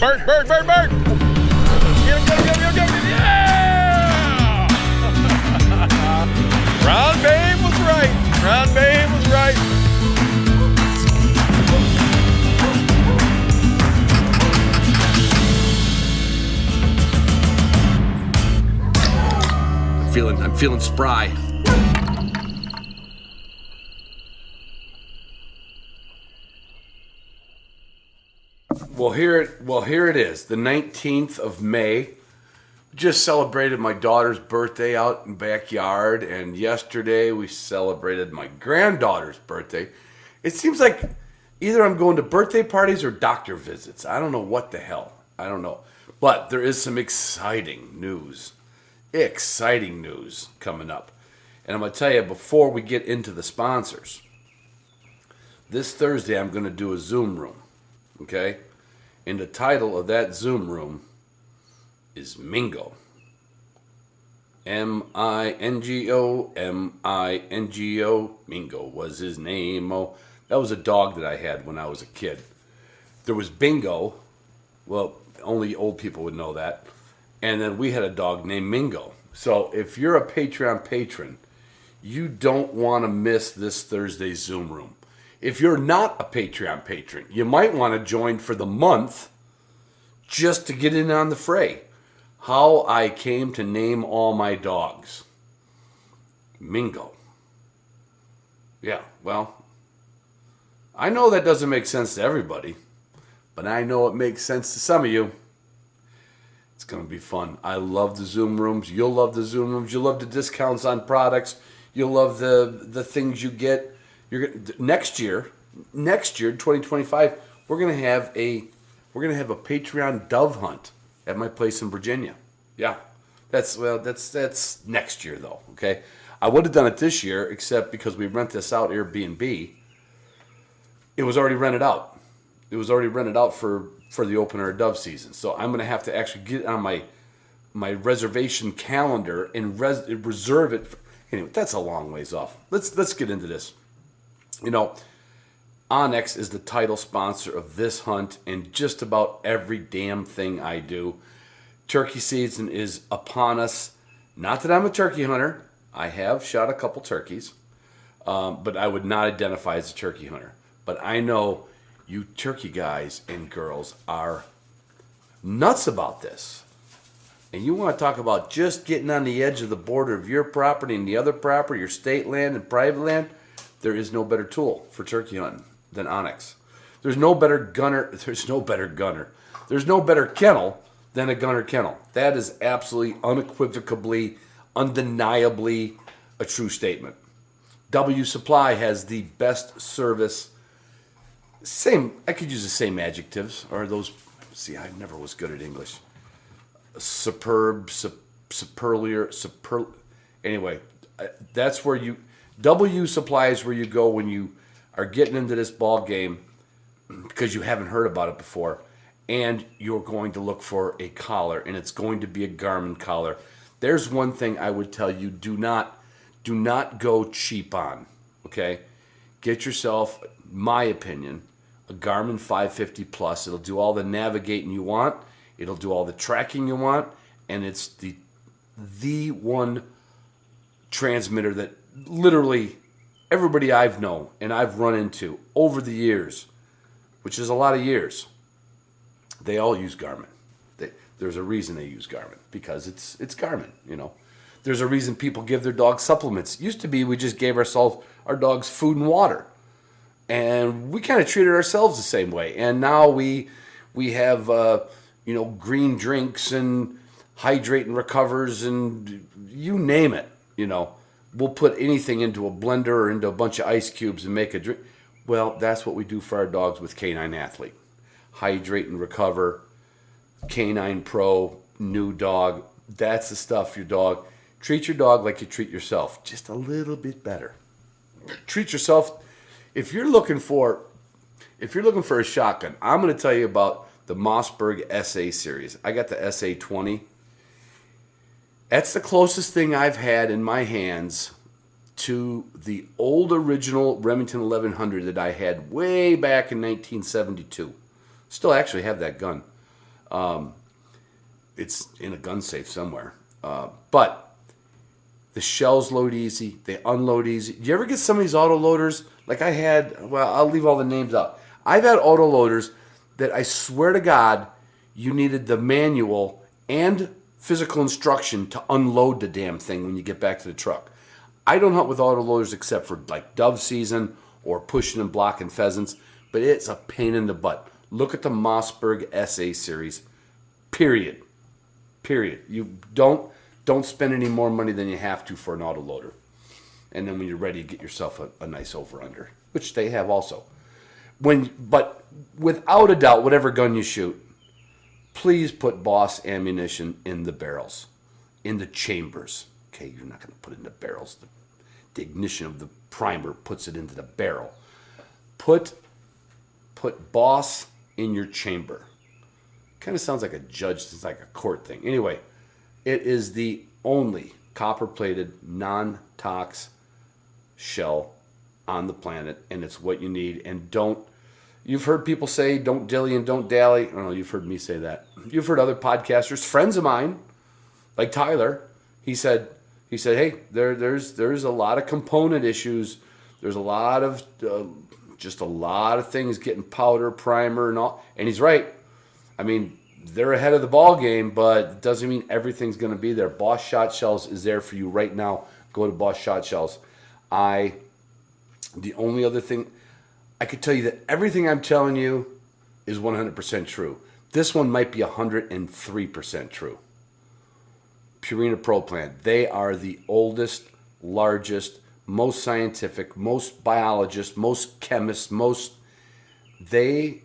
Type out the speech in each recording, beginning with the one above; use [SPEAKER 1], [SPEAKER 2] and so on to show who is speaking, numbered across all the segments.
[SPEAKER 1] Bert, Bert, Bert, Bert! Get him, yeah! Ron Babe was right. Ron Babe was right.
[SPEAKER 2] I'm feeling spry. Well, here it is, the 19th of May. Just celebrated my daughter's birthday out in the backyard, and yesterday we celebrated my granddaughter's birthday. It seems like either I'm going to birthday parties or doctor visits. I don't know what the hell. I don't know. But there is some exciting news coming up. And I'm going to tell you, before we get into the sponsors, this Thursday I'm going to do a Zoom room, okay? And the title of that Zoom room is Mingo. M-I-N-G-O, M-I-N-G-O. Mingo was his name. Oh, that was a dog that I had when I was a kid. There was Bingo. Well, only old people would know that. And then we had a dog named Mingo. So if you're a Patreon patron, you don't want to miss this Thursday's Zoom room. If you're not a Patreon patron, you might want to join for the month just to get in on the fray. How I came to name all my dogs. Mingo. Yeah, well, I know that doesn't make sense to everybody, but I know it makes sense to some of you. It's going to be fun. I love the Zoom rooms. You'll love the Zoom rooms. You'll love the discounts on products. You'll love the things you get. Next year, 2025, we're going to have a Patreon dove hunt at my place in Virginia. Yeah. That's next year though, okay? I would have done it this year, except because we rent this out Airbnb. It was already rented out. It was already rented out for the open air dove season. So I'm going to have to actually get on my reservation calendar and reserve it. Anyway, that's a long ways off. Let's get into this. You know, Onyx is the title sponsor of this hunt and just about every damn thing I do. Turkey season is upon us. Not that I'm a turkey hunter. I have shot a couple turkeys, but I would not identify as a turkey hunter. But I know you turkey guys and girls are nuts about this. And you want to talk about just getting on the edge of the border of your property and the other property, your state land and private land, there is no better tool for turkey hunting than Onyx. There's no better gunner. There's no better kennel than a gunner kennel. That is absolutely, unequivocally, undeniably a true statement. W Supply has the best service. I could use the same adjectives, or those. See, I never was good at English. Superb, anyway, that's where W Supply is where you go when you are getting into this ball game because you haven't heard about it before, and you're going to look for a collar, and it's going to be a Garmin collar. There's one thing I would tell you: do not go cheap on. Okay, get yourself, my opinion, a Garmin 550 Plus. It'll do all the navigating you want. It'll do all the tracking you want, and it's the one transmitter that literally everybody I've known and I've run into over the years, which is a lot of years, they all use Garmin. There's a reason they use Garmin, because it's Garmin, you know. There's a reason people give their dogs supplements. Used to be we just gave our dogs food and water, and we kind of treated ourselves the same way. And now we have green drinks and hydrate and recovers and you name it, you know. We'll put anything into a blender or into a bunch of ice cubes and make a drink. Well, that's what we do for our dogs with Canine Athlete. Hydrate and recover, Canine Pro, new dog. That's the stuff your dog. Treat your dog like you treat yourself, just a little bit better. Treat yourself. If you're looking for a shotgun, I'm going to tell you about the Mossberg SA series. I got the SA20. That's the closest thing I've had in my hands to the old original Remington 1100 that I had way back in 1972. Still actually have that gun. It's in a gun safe somewhere. But the shells load easy. They unload easy. Do you ever get some of these auto loaders? Like I had, well, I'll leave all the names out. I've had auto loaders that I swear to God, you needed the manual and physical instruction to unload the damn thing when you get back to the truck. I don't hunt with auto loaders except for like dove season or pushing and blocking pheasants, but it's a pain in the butt. Look at the Mossberg SA series. Period. You don't spend any more money than you have to for an auto loader. And then when you're ready, get yourself a nice over-under, which they have also. But without a doubt, whatever gun you shoot, please put Boss ammunition in the barrels, in the chambers. Okay, you're not going to put it in the barrels. The ignition of the primer puts it into the barrel. Put Boss in your chamber. Kind of sounds like a judge, it's like a court thing. Anyway, it is the only copper-plated, non-tox shell on the planet, and it's what you need. And you've heard people say, don't dilly and don't dally. I don't know, you've heard me say that. You've heard other podcasters, friends of mine, like Tyler, he said, hey, there's a lot of component issues. There's a lot of, just a lot of things getting powder, primer, and all. And he's right. I mean, they're ahead of the ball game, but it doesn't mean everything's going to be there. Boss Shot Shells is there for you right now. Go to Boss Shot Shells. The only other thing, I could tell you that everything I'm telling you is 100% true. This one might be 103% true. Purina Pro Plant. They are the oldest, largest, most scientific, most biologists, most chemists, they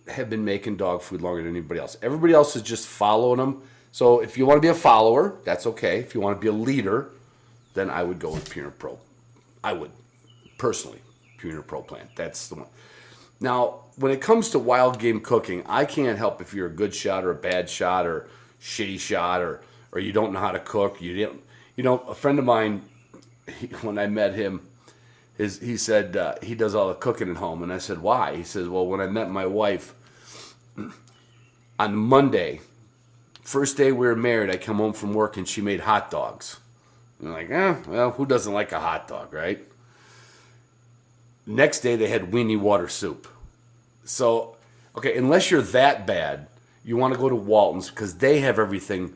[SPEAKER 2] have been making dog food longer than anybody else. Everybody else is just following them. So if you want to be a follower, that's okay. If you want to be a leader, then I would go with Purina Pro. I would, personally, Purina Pro Plant. That's the one. Now, when it comes to wild game cooking, I can't help if you're a good shot or a bad shot or shitty shot or you don't know how to cook. A friend of mine, when I met him, he said he does all the cooking at home. And I said, why? He says, well, when I met my wife on Monday, first day we were married, I come home from work and she made hot dogs. And I'm like, well, who doesn't like a hot dog, right? Next day they had weenie water soup. So, okay, unless you're that bad, you want to go to Walton's because they have everything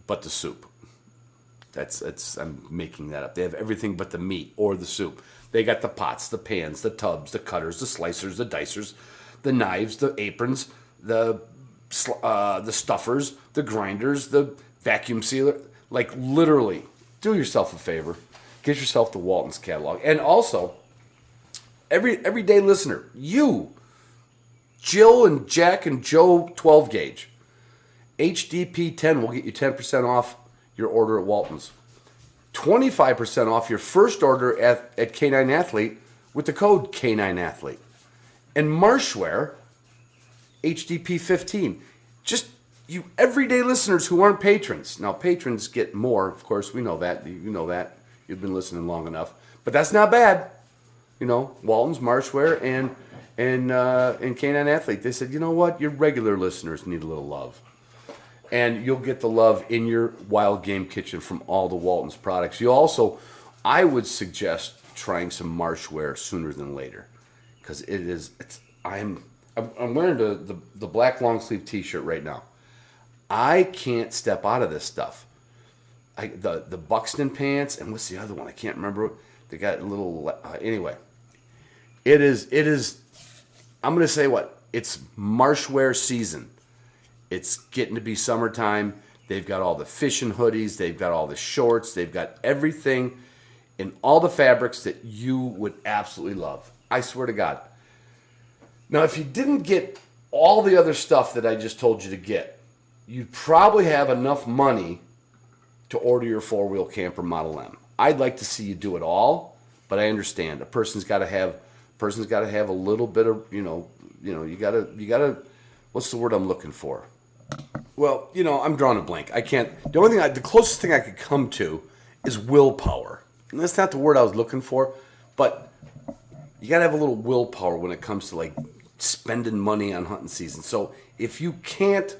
[SPEAKER 2] but the soup. I'm making that up. They have everything but the meat or the soup. They got the pots, the pans, the tubs, the cutters, the slicers, the dicers, the knives, the aprons, the stuffers, the grinders, the vacuum sealer. Like literally, do yourself a favor. Get yourself the Walton's catalog. And also, everyday listener, you, Jill and Jack and Joe 12 gauge, HDP 10 will get you 10% off your order at Walton's. 25% off your first order at K9 Athlete with the code K9 Athlete. And Marshwear, HDP 15. Just you everyday listeners who aren't patrons. Now, patrons get more, of course, we know that. You know that. You've been listening long enough. But that's not bad. Walton's, Marshwear, and K9 Athlete. They said, you know what? Your regular listeners need a little love. And you'll get the love in your wild game kitchen from all the Walton's products. You also, I would suggest trying some Marshwear sooner than later, because I'm wearing the black long sleeve T-shirt right now. I can't step out of this stuff. The Buxton pants, and what's the other one? I can't remember. They got a little anyway. It is. I'm gonna say what it's Marshwear season. It's getting to be summertime. They've got all the fishing hoodies. They've got all the shorts. They've got everything in all the fabrics that you would absolutely love. I swear to God. Now, if you didn't get all the other stuff that I just told you to get, you'd probably have enough money to order your four-wheel camper Model M. I'd like to see you do it all, but I understand. A person's got to have a little bit of, you gotta. What's the word I'm looking for? Well, I'm drawing a blank. I can't. The closest thing I could come to is willpower. And that's not the word I was looking for, but you got to have a little willpower when it comes to like spending money on hunting season. So if you can't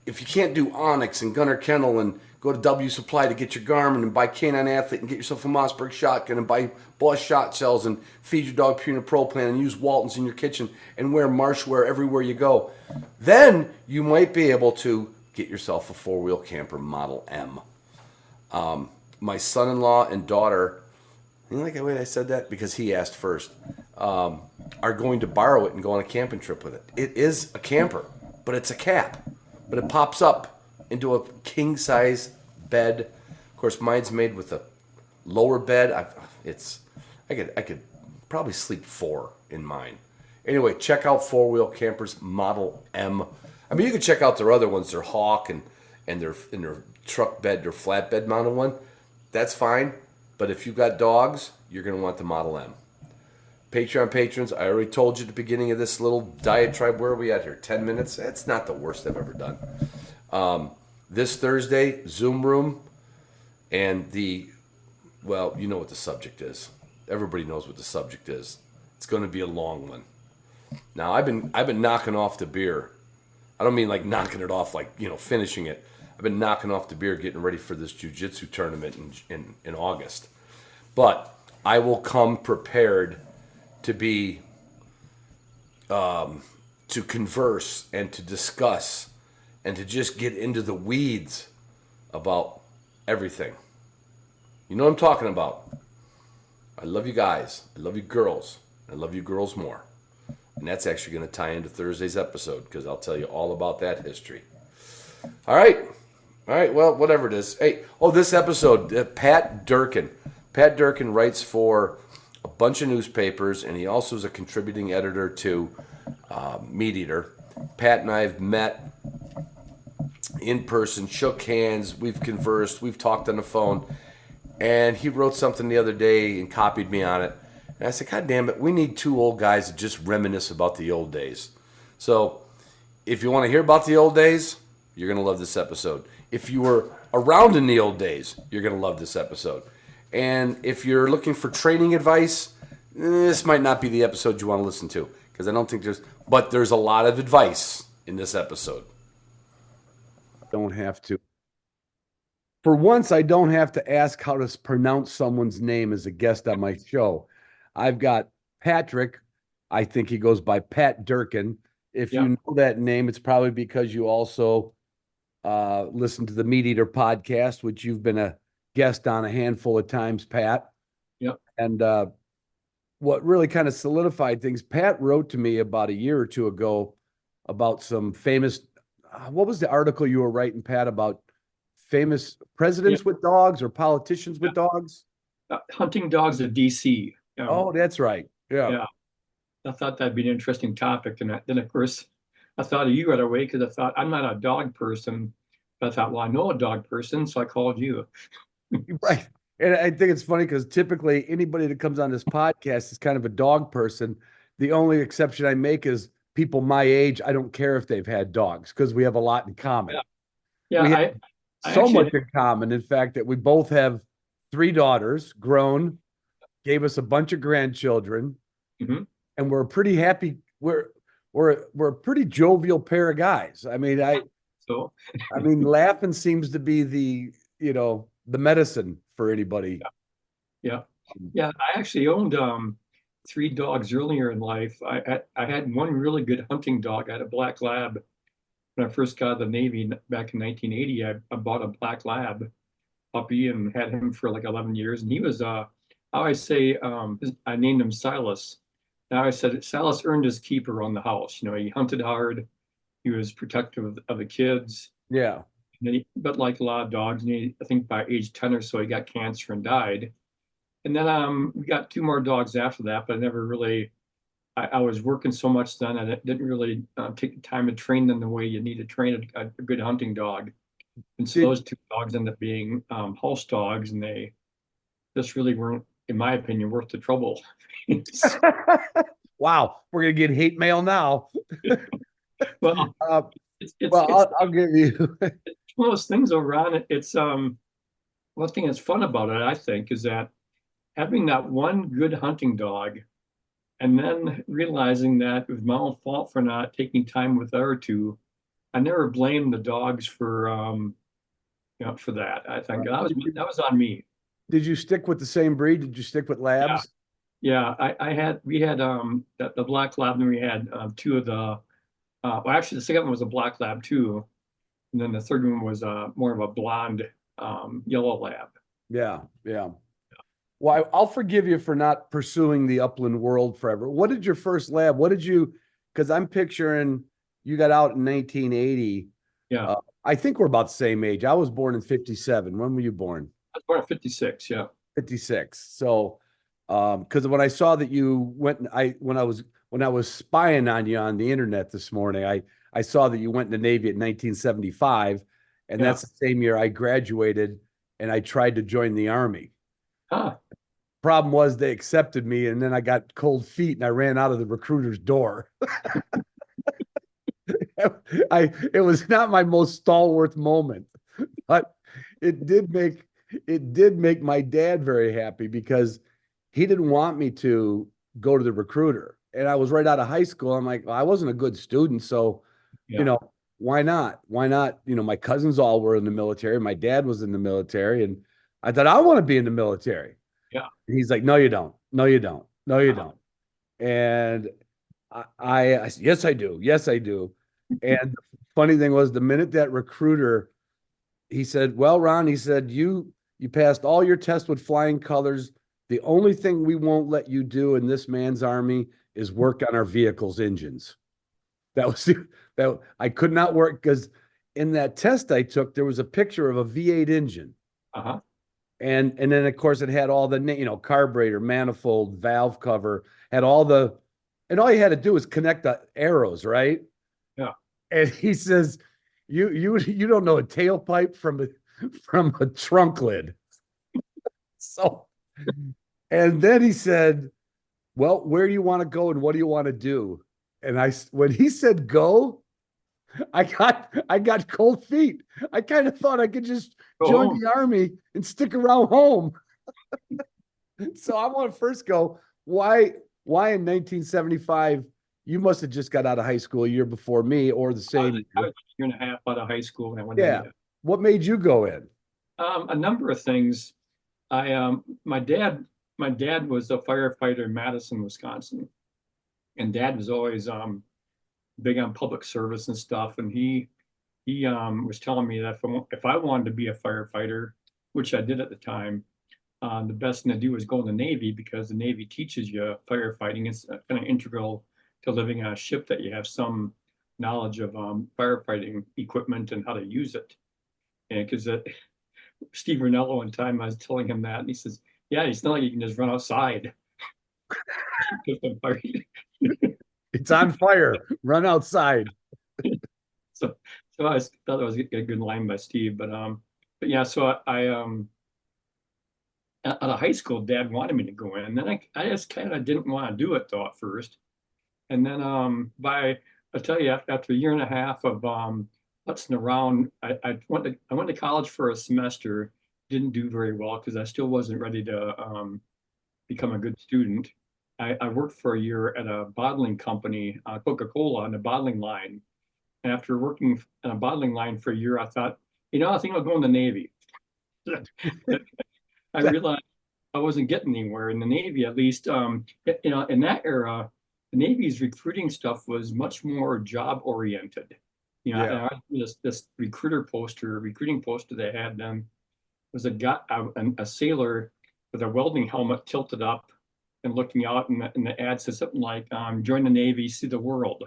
[SPEAKER 2] if you can't do Onyx and Gunner Kennel and go to W Supply to get your Garmin and buy Canine Athlete and get yourself a Mossberg shotgun and buy Boss shot shells and feed your dog Purina Pro Plan and use Waltons in your kitchen and wear Marshwear everywhere you go, then you might be able to get yourself a four-wheel camper Model M. My son-in-law and daughter, you like the way I said that? Because he asked first, are going to borrow it and go on a camping trip with it. It is a camper, but it's a cap. But it pops up into a king-size bed. Of course, mine's made with a lower bed. I could probably sleep 4 in mine. Anyway, check out Four Wheel Campers Model M. I mean, you can check out their other ones, their Hawk and their truck bed, their flatbed mounted one. That's fine. But if you've got dogs, you're going to want the Model M. Patreon patrons, I already told you at the beginning of this little diatribe. Where are we at here? 10 minutes? That's not the worst I've ever done. This Thursday, Zoom room, and well, you know what the subject is. Everybody knows what the subject is. It's going to be a long one. Now, I've been knocking off the beer. I don't mean like knocking it off, like, finishing it. I've been knocking off the beer, getting ready for this jiu-jitsu tournament in August. But I will come prepared to be, to converse and to discuss and to just get into the weeds about everything. You know what I'm talking about. I love you guys. I love you girls. I love you girls more. And that's actually going to tie into Thursday's episode because I'll tell you all about that history. All right. Well, whatever it is. Hey, this episode, Pat Durkin. Pat Durkin writes for a bunch of newspapers, and he also is a contributing editor to Meat Eater. Pat and I have met in person, shook hands, we've conversed, we've talked on the phone, and he wrote something the other day and copied me on it. And I said, God damn it, we need 2 old guys to just reminisce about the old days. So if you want to hear about the old days, you're going to love this episode. If you were around in the old days, you're going to love this episode. And if you're looking for training advice, this might not be the episode you want to listen to, because I don't think there's a lot of advice in this episode. Don't have to. For once, I don't have to ask how to pronounce someone's name as a guest on my show. I've got Patrick. I think he goes by Pat Durkin. If you know that name, it's probably because you also listen to the Meat Eater podcast, which you've been a guest on a handful of times, Pat.
[SPEAKER 3] Yep.
[SPEAKER 2] And what really kind of solidified things, Pat wrote to me about a year or two ago about some famous, what was the article you were writing, Pat, about famous presidents with dogs or politicians with dogs?
[SPEAKER 3] Hunting dogs of DC.
[SPEAKER 2] Oh, that's right. Yeah.
[SPEAKER 3] I thought that'd be an interesting topic. And then, of course, I thought of you right away because I thought I'm not a dog person. But I thought, well, I know a dog person, so I called you.
[SPEAKER 2] Right. And I think it's funny because typically anybody that comes on this podcast is kind of a dog person. The only exception I make is people my age. I don't care if they've had dogs because we have a lot in common.
[SPEAKER 3] Yeah.
[SPEAKER 2] We have so much in common. In fact, that we both have 3 daughters, grown, gave us a bunch of grandchildren, and we're pretty happy. We're a pretty jovial pair of guys. I mean, I mean, laughing seems to be the medicine for anybody.
[SPEAKER 3] Yeah. I actually owned 3 dogs earlier in life. I had one really good hunting dog. I had a black lab. When I first got out of the Navy back in 1980, I bought a black lab puppy and had him for like 11 years. And he was, I always say, I named him Silas. Now I said Silas earned his keep around the house. He hunted hard. He was protective of the kids.
[SPEAKER 2] Yeah.
[SPEAKER 3] But like a lot of dogs, I think by age 10 or so, he got cancer and died. And then we got 2 more dogs after that, but I never really, I was working so much then, I didn't really take the time to train them the way you need to train a good hunting dog. And so those 2 dogs ended up being house dogs, and they just really weren't, in my opinion, worth the trouble.
[SPEAKER 2] Wow, we're gonna get hate mail now.
[SPEAKER 3] Well,
[SPEAKER 2] I'll give you.
[SPEAKER 3] It's one of those things, though, Ron. It's one thing that's fun about it, I think, is that having that one good hunting dog, and then realizing that it was my own fault for not taking time with the other 2 I never blamed the dogs for for that. I think that was on me.
[SPEAKER 4] Did you stick with the same breed? Did you stick with
[SPEAKER 3] Yeah,
[SPEAKER 4] labs?
[SPEAKER 3] yeah. We had the black lab, and we had two of the well, actually the second one was a black lab too, and then the third one was more of a blonde yellow lab.
[SPEAKER 4] Yeah, yeah. Well, I'll forgive you for not pursuing the upland world forever. What did your first lab? What did you? Because I'm picturing you got out in 1980.
[SPEAKER 3] Yeah,
[SPEAKER 4] I think we're about the same age. I was born in 57. When were you born?
[SPEAKER 3] I was born in '56. Yeah.
[SPEAKER 4] 56. So, because when I saw that you went, when I was spying on you on the internet this morning, I saw that you went in the Navy in 1975, and
[SPEAKER 3] Yeah.
[SPEAKER 4] that's the same year I graduated, and I tried to join the Army.
[SPEAKER 3] Huh.
[SPEAKER 4] Problem was they accepted me, and then I got cold feet, and I ran out of the recruiter's door. It was not my most stalwart moment, but it did make my dad very happy because he didn't want me to go to the recruiter. And I was right out of high school. I'm like, well, I wasn't a good student, so
[SPEAKER 3] Yeah.
[SPEAKER 4] why not? Why not? My cousins all were in the military. My dad was in the military, and I thought I want to be in the military.
[SPEAKER 3] Yeah.
[SPEAKER 4] And he's like, no, you don't. No, you don't. No, you don't. And I said, yes, I do. Yes, I do. And the funny thing was, the minute that recruiter, he said, well, Ron, he said, you passed all your tests with flying colors. The only thing we won't let you do in this man's army is work on our vehicles' engines. That was that I could not work because in that test I took, there was a picture of a V8 engine.
[SPEAKER 3] Uh-huh.
[SPEAKER 4] And then of course it had all the carburetor, manifold, valve cover, had all the, and all you had to do was connect the arrows, right?
[SPEAKER 3] Yeah.
[SPEAKER 4] And he says, you don't know a tailpipe from a trunk lid. So, and then he said, well, where do you want to go and what do you want to do? And when he said go, I got cold feet. I kind of thought I could just join the Army and stick around home. So I want to first go, why in 1975? You must have just got out of high school a year before me, or the same.
[SPEAKER 3] I was a year and a half out of high school when I went
[SPEAKER 4] Yeah.
[SPEAKER 3] in.
[SPEAKER 4] What made you go in?
[SPEAKER 3] A number of things. My dad was a firefighter in Madison, Wisconsin, and Dad was always big on public service and stuff. And he was telling me that if I wanted to be a firefighter, which I did at the time, the best thing to do is go in the Navy because the Navy teaches you firefighting. It's kind of integral to living on a ship that you have some knowledge of firefighting equipment and how to use it. And because Steve Ranello one time I was telling him that, and he says, yeah, it's not like you can just run outside.
[SPEAKER 4] It's on fire. Run outside.
[SPEAKER 3] So I thought that was a good line by Steve, but yeah, so I out of high school, Dad wanted me to go in, and then I just kind of didn't want to do it though at first, and then I'll tell you, after a year and a half of putzing around, I went to college for a semester, didn't do very well because I still wasn't ready to become a good student. I worked for a year at a bottling company, Coca-Cola, on the bottling line. And after working on a bottling line for a year, I thought, I think I'll go in the Navy. I realized I wasn't getting anywhere in the Navy, at least. In that era, the Navy's recruiting stuff was much more job oriented.
[SPEAKER 4] Yeah.
[SPEAKER 3] This recruiting poster they had then was a sailor with a welding helmet tilted up and looking out, and the ad said something like, join the Navy, see the world.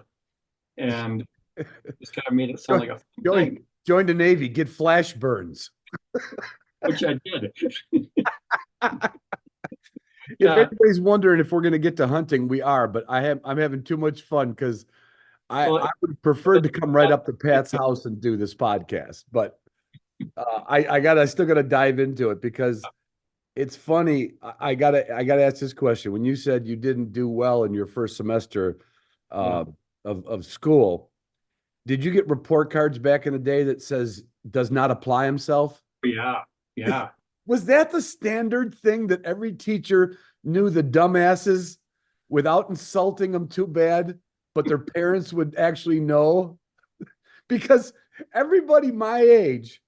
[SPEAKER 3] And this kind of made it sound like a fun thing,
[SPEAKER 4] Join the Navy, get flash burns.
[SPEAKER 3] which I did.
[SPEAKER 4] If anybody's wondering if we're going to get to hunting, we are, but I'm having too much fun because I would prefer to come right up to Pat's house and do this podcast, but I still gotta dive into it because it's funny. I gotta ask this question. When you said you didn't do well in your first semester of school, did you get report cards back in the day that says does not apply himself?
[SPEAKER 3] Yeah.
[SPEAKER 4] Was that the standard thing that every teacher knew the dumbasses without insulting them too bad, but their parents would actually know? because everybody my age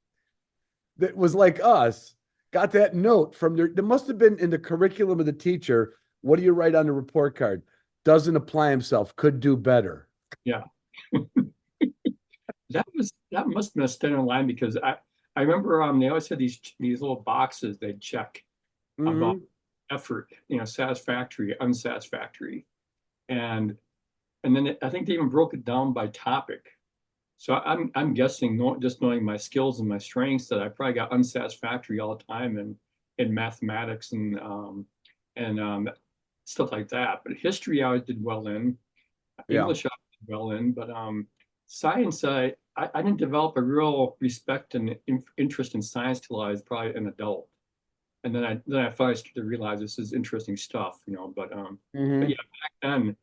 [SPEAKER 4] that was like us got that note from there must have been in the curriculum of the teacher. What do you write on the report card? Doesn't apply himself, could do better.
[SPEAKER 3] Yeah. That must have been a standard line because I remember they always had these little boxes they'd check about effort, satisfactory, unsatisfactory. And then I think they even broke it down by topic. So I'm guessing, just knowing my skills and my strengths, that I probably got unsatisfactory all the time in mathematics and stuff like that. But history I always did well in.
[SPEAKER 4] Yeah.
[SPEAKER 3] English I did well in, but science I didn't develop a real respect and interest in science till I was probably an adult. And then I finally started to realize this is interesting stuff, But yeah, back then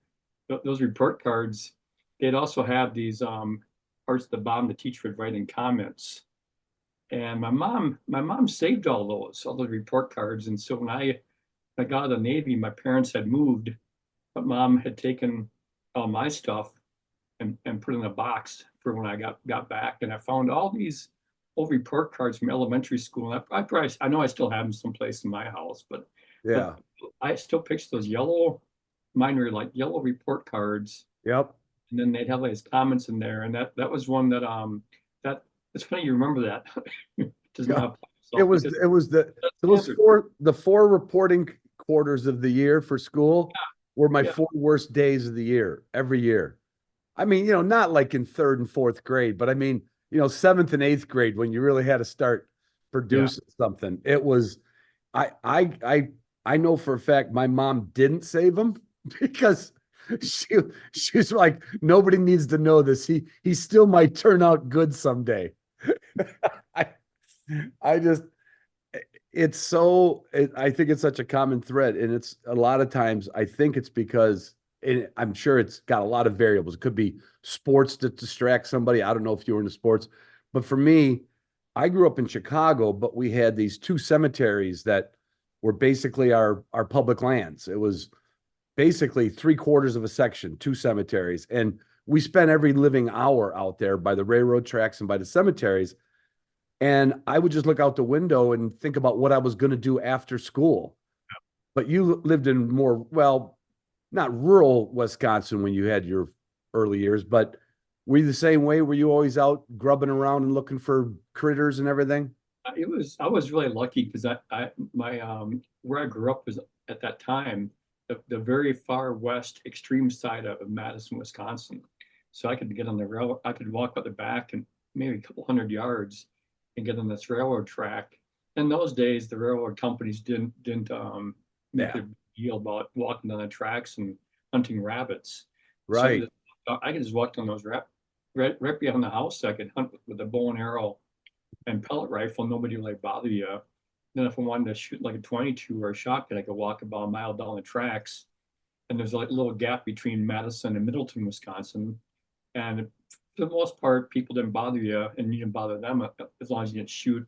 [SPEAKER 3] those report cards, they'd also have these parts at the bottom the teacher would write in comments. And my mom saved all those report cards. And so when I got out of the Navy, my parents had moved, but mom had taken all my stuff and put it in a box for when I got back. And I found all these old report cards from elementary school. And I know I still have them someplace in my house, but
[SPEAKER 4] Yeah.
[SPEAKER 3] I still picture those mine were like yellow report cards.
[SPEAKER 4] Yep.
[SPEAKER 3] And then they'd have like his comments in there. And that was one that it's funny you remember that. Does
[SPEAKER 4] Yeah.
[SPEAKER 3] not
[SPEAKER 4] It was the four reporting quarters of the year for school were my 4 worst days of the year every year. I mean, not like in 3rd and 4th grade, but I mean, 7th and 8th grade when you really had to start producing something. It was, I know for a fact my mom didn't save them because she's like, nobody needs to know this. He still might turn out good someday. I think it's such a common thread, and it's a lot of times I think it's because, and I'm sure it's got a lot of variables. It could be sports to distract somebody. I don't know if you were into sports, but for me, I grew up in Chicago, but we had these 2 cemeteries that were basically our public lands. It was basically 3/4 of a section, 2 cemeteries. And we spent every living hour out there by the railroad tracks and by the cemeteries. And I would just look out the window and think about what I was going to do after school. But you lived in more, well, not rural Wisconsin when you had your early years, but were you the same way? Were you always out grubbing around and looking for critters and everything?
[SPEAKER 3] I was really lucky because where I grew up was at that time the very far west extreme side of Madison, Wisconsin. So I could get on the rail. I could walk up the back and maybe a couple hundred yards and get on this railroad track. In those days, the railroad companies didn't make a big deal about walking down the tracks and hunting rabbits.
[SPEAKER 4] Right.
[SPEAKER 3] So I could just walk down those right behind the house. I could hunt with a bow and arrow and pellet rifle. Nobody would bother you. Then if I wanted to shoot like a 22 or a shotgun, I could walk about a mile down the tracks. And there's a little gap between Madison and Middleton, Wisconsin. And for the most part, people didn't bother you, and you didn't bother them as long as you didn't shoot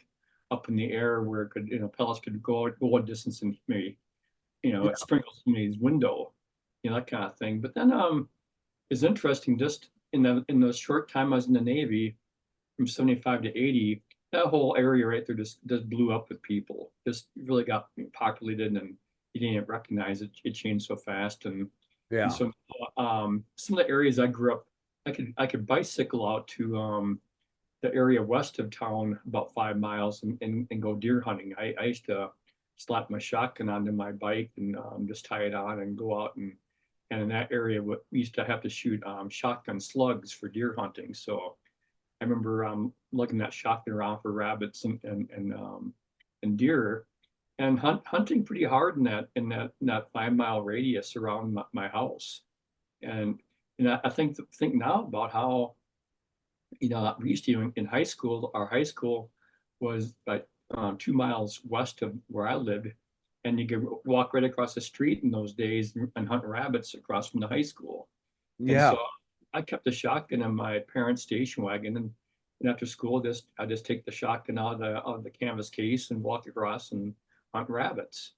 [SPEAKER 3] up in the air where it could, pellets could go a distance and maybe, sprinkle somebody's window, that kind of thing. But then it's interesting, just in the short time I was in the Navy, from 75 to 80, that whole area right there just blew up with people. Just really got populated, and you didn't recognize it. It changed so fast, and so some of the areas I grew up, I could bicycle out to the area west of town about 5 miles and go deer hunting. I used to slap my shotgun onto my bike and just tie it on and go out and in that area we used to have to shoot shotgun slugs for deer hunting. So I remember looking that shotgun around for rabbits and deer, and hunting pretty hard in that 5 mile radius around my house. And I think now about how we used to, in high school, our high school was like 2 miles west of where I lived, and you could walk right across the street in those days and hunt rabbits across from the high school.
[SPEAKER 4] Yeah.
[SPEAKER 3] And so I kept the shotgun in my parents' station wagon, and after school, I just take the shotgun out of the canvas case and walk across and hunt rabbits.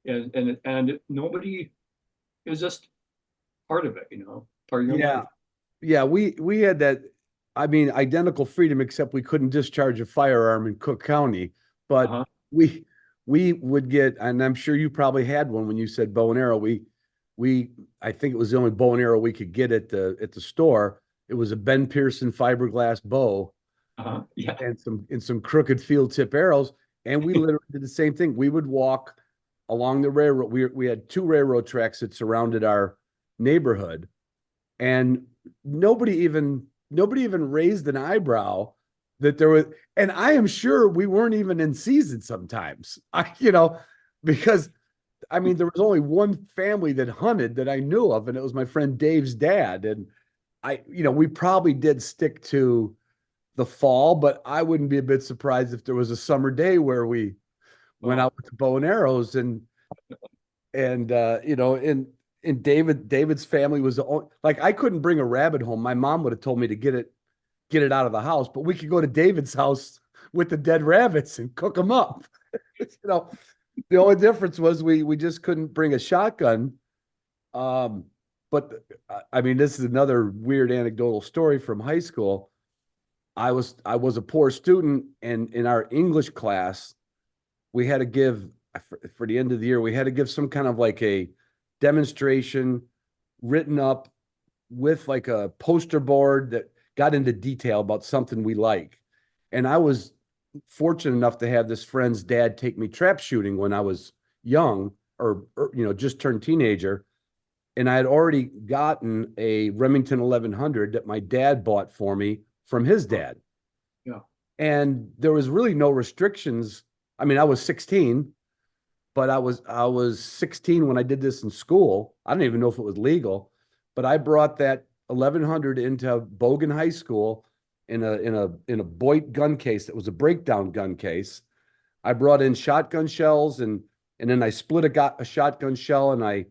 [SPEAKER 3] And nobody, it was just part of it, part of your life.
[SPEAKER 4] Yeah, we had that. I mean, identical freedom, except we couldn't discharge a firearm in Cook County. But
[SPEAKER 3] Uh-huh.
[SPEAKER 4] we we would get, and I'm sure you probably had one when you said bow and arrow. We I think it was the only bow and arrow we could get at the store. It was a Ben Pearson fiberglass bow
[SPEAKER 3] Uh-huh. Yeah.
[SPEAKER 4] and some crooked field tip arrows. And we literally did the same thing. We would walk along the railroad. We had two railroad tracks that surrounded our neighborhood, and nobody even raised an eyebrow that there was. And I am sure we weren't even in season sometimes. Because I mean, there was only one family that hunted that I knew of, and it was my friend Dave's dad. And we probably did stick to the fall, but I wouldn't be a bit surprised if there was a summer day where we went out with the bow and arrows and David's family was the only, like, I couldn't bring a rabbit home. My mom would have told me to get it out of the house, but we could go to David's house with the dead rabbits and cook them up. The only difference was we just couldn't bring a shotgun. But I mean, this is another weird anecdotal story from high school. I was a poor student, and in our English class, we had to give for the end of the year, we had to give some kind of like a demonstration written up with like a poster board that got into detail about something we like. And I was fortunate enough to have this friend's dad take me trap shooting when I was young or just turned teenager. And I had already gotten a Remington 1100 that my dad bought for me from his dad.
[SPEAKER 3] Yeah.
[SPEAKER 4] And there was really no restrictions. I mean, I was 16, but I was 16 when I did this in school. I don't even know if it was legal, but I brought that 1100 into Bogan High School in a Boyd gun case that was a breakdown gun case. I brought in shotgun shells and then I split a shotgun shell and I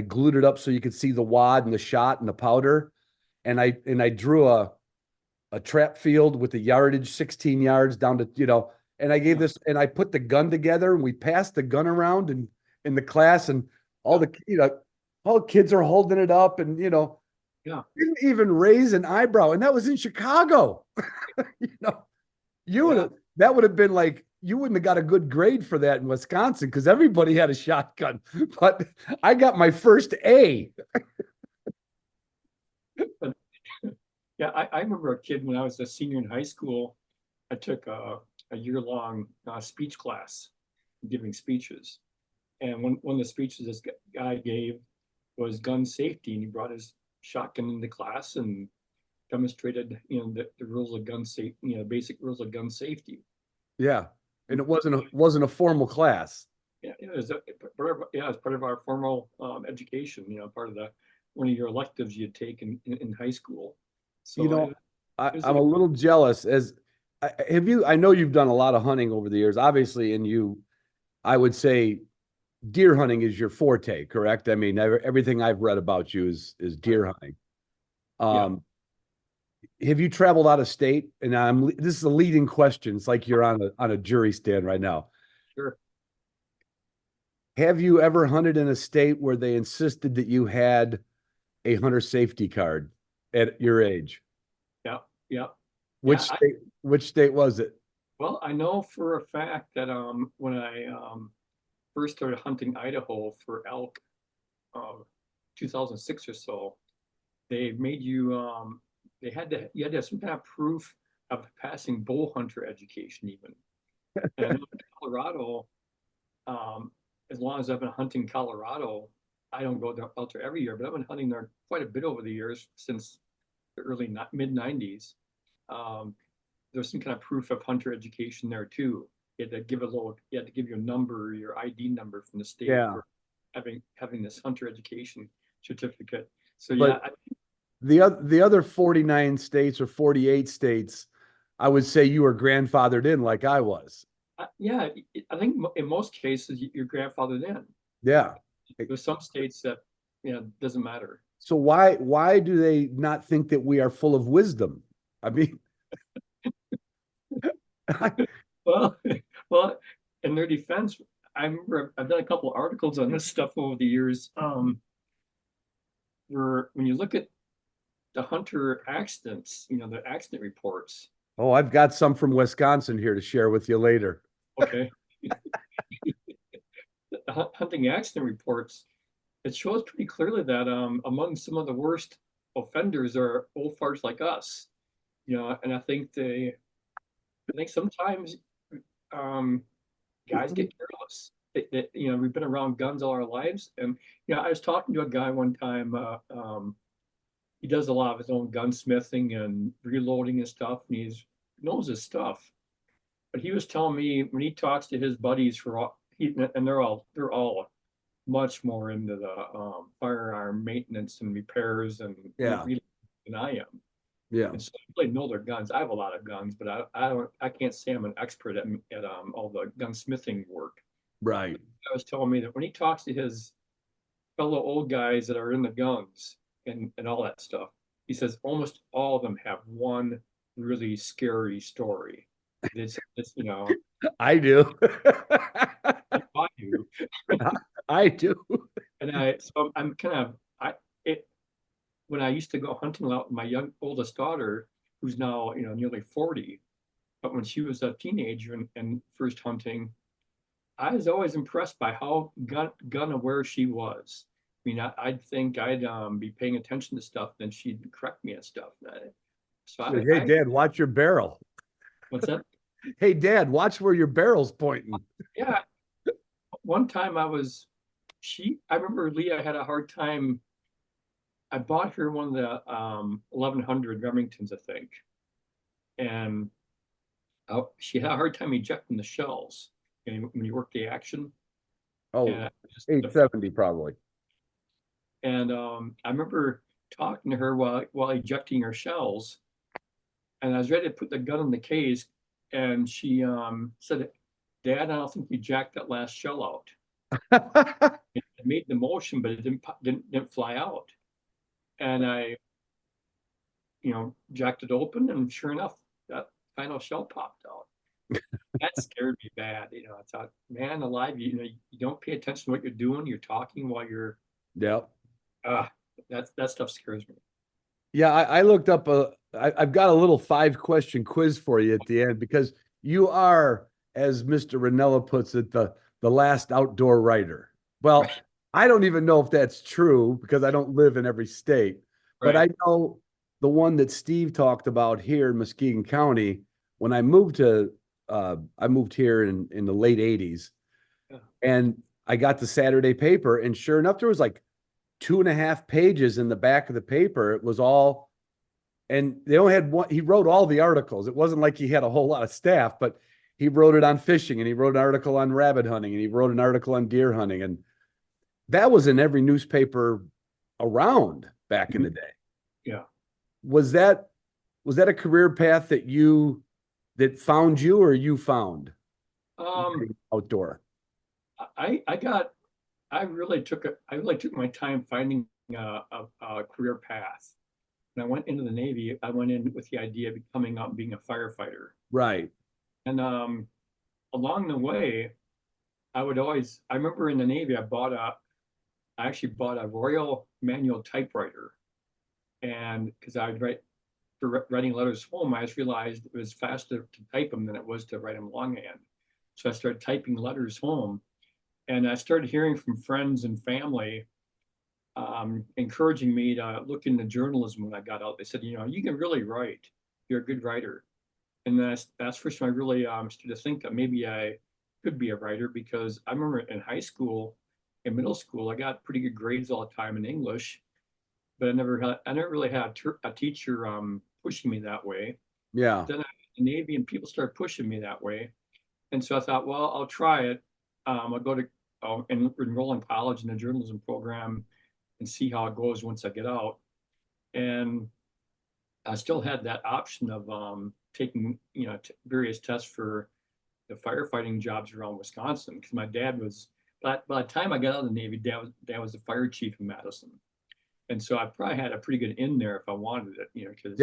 [SPEAKER 4] glued it up so you could see the wad and the shot and the powder. And I drew a trap field with the yardage 16 yards down to, and I gave this, and I put the gun together and we passed the gun around in the class, and all the kids are holding it up and,
[SPEAKER 3] Yeah.
[SPEAKER 4] didn't even raise an eyebrow. And that was in Chicago. That would have been like, you wouldn't have got a good grade for that in Wisconsin because everybody had a shotgun, but I got my first A.
[SPEAKER 3] Yeah, I remember a kid when I was a senior in high school. I took a year-long speech class, giving speeches. And one of the speeches this guy gave was gun safety, and he brought his shotgun into class and demonstrated, the rules of gun safety, basic rules of gun safety.
[SPEAKER 4] Yeah, and it wasn't a formal class.
[SPEAKER 3] Yeah, it was part of our formal education. Part of one of your electives you'd take in high school. So
[SPEAKER 4] I'm a little jealous I know you've done a lot of hunting over the years, obviously, and I would say deer hunting is your forte, correct? I mean, everything I've read about you is deer hunting. Have you traveled out of state? And this is a leading question. It's like you're on a jury stand right now.
[SPEAKER 3] Sure.
[SPEAKER 4] Have you ever hunted in a state where they insisted that you had a hunter safety card at your age?
[SPEAKER 3] Yeah.
[SPEAKER 4] Which state was it?
[SPEAKER 3] Well, I know for a fact that when I first started hunting Idaho for elk, 2006 or so, they made you you had to have some kind of proof of passing bow hunter education even. And in Colorado, as long as I've been hunting Colorado, I don't go out there every year, but I've been hunting there quite a bit over the years since the early mid 90s. There's some kind of proof of hunter education there too. You had to give your number, your ID number from the state for having this hunter education certificate. So
[SPEAKER 4] the other 49 states or 48 states, I would say you were grandfathered in like I was.
[SPEAKER 3] I think in most cases you're grandfathered in.
[SPEAKER 4] Yeah.
[SPEAKER 3] There's some states that doesn't matter.
[SPEAKER 4] So why do they not think that we are full of wisdom? I mean,
[SPEAKER 3] well, in their defense, I remember I've done a couple of articles on this stuff over the years. Where when you look at the hunter accidents, the accident reports.
[SPEAKER 4] Oh, I've got some from Wisconsin here to share with you later.
[SPEAKER 3] Okay. The hunting accident reports, it shows pretty clearly that among some of the worst offenders are old farts like us. And I think sometimes guys get careless. We've been around guns all our lives, and I was talking to a guy one time. He does a lot of his own gunsmithing and reloading and stuff, and he knows his stuff. But he was telling me when he talks to his buddies and they're all much more into the firearm maintenance and repairs and
[SPEAKER 4] Yeah.
[SPEAKER 3] than I am.
[SPEAKER 4] Yeah.
[SPEAKER 3] And so I really know their guns. I have a lot of guns, but I can't say I'm an expert at all the gunsmithing work.
[SPEAKER 4] Right.
[SPEAKER 3] I was telling me that when he talks to his fellow old guys that are in the guns and all that stuff, he says almost all of them have one really scary story. It's
[SPEAKER 4] I do.
[SPEAKER 3] I do.
[SPEAKER 4] I do.
[SPEAKER 3] And so I'm kind of when I used to go hunting out with my oldest daughter, who's now nearly 40, but when she was a teenager and first hunting, I was always impressed by how gun aware she was. I mean, I'd think I'd be paying attention to stuff, then she'd correct me on stuff.
[SPEAKER 4] Hey, Dad, watch your barrel.
[SPEAKER 3] What's that?
[SPEAKER 4] Hey, Dad, watch where your barrel's pointing.
[SPEAKER 3] Yeah. One time I remember Leah had a hard time. I bought her one of the 1100 Remingtons, I think. And she had a hard time ejecting the shells when you work the action.
[SPEAKER 4] Oh, 870 probably.
[SPEAKER 3] And I remember talking to her while ejecting her shells. And I was ready to put the gun in the case. And she said, "Dad, I don't think you jacked that last shell out." It made the motion, but it didn't fly out. And I, jacked it open, and sure enough, that final shell popped out. That scared me bad. I thought, man alive, you don't pay attention to what you're doing. You're talking while you're.
[SPEAKER 4] Yep.
[SPEAKER 3] That stuff scares me.
[SPEAKER 4] Yeah, I looked up I've got a little 5-question quiz for you at the end because you are, as Mr. Ranella puts it, the last outdoor writer. Well, I don't even know if that's true because I don't live in every state, but I know the one that Steve talked about here in Muskegon County. When I moved here in the late 80s, and I got the Saturday paper, and sure enough, there was like 2.5 pages in the back of the paper. It was all, and they only had one. He wrote all the articles. It wasn't like he had a whole lot of staff, but he wrote it on fishing, and he wrote an article on rabbit hunting, and he wrote an article on deer hunting, and that was in every newspaper around back in the day.
[SPEAKER 3] Yeah.
[SPEAKER 4] Was that a career path that found you, or you found outdoor?
[SPEAKER 3] I really took my time finding a career path. When I went into the Navy, I went in with the idea of being a firefighter.
[SPEAKER 4] Right.
[SPEAKER 3] And along the way, I remember in the Navy, I actually bought a Royal manual typewriter. And because I would writing letters home, I just realized it was faster to type them than it was to write them longhand. So I started typing letters home. And I started hearing from friends and family encouraging me to look into journalism when I got out. They said, you can really write. You're a good writer. And that's the first time I really started to think that maybe I could be a writer, because I remember in high school, in middle school, I got pretty good grades all the time in English, but I never really had a teacher pushing me that way.
[SPEAKER 4] Yeah.
[SPEAKER 3] Then I was in the Navy and people started pushing me that way. And so I thought, well, I'll try it. I'll go to enroll in college in the journalism program and see how it goes once I get out. And I still had that option of taking various tests for the firefighting jobs around Wisconsin, because my dad was, by the time I got out of the Navy, dad was the fire chief in Madison, and so I probably had a pretty good in there if I wanted it, because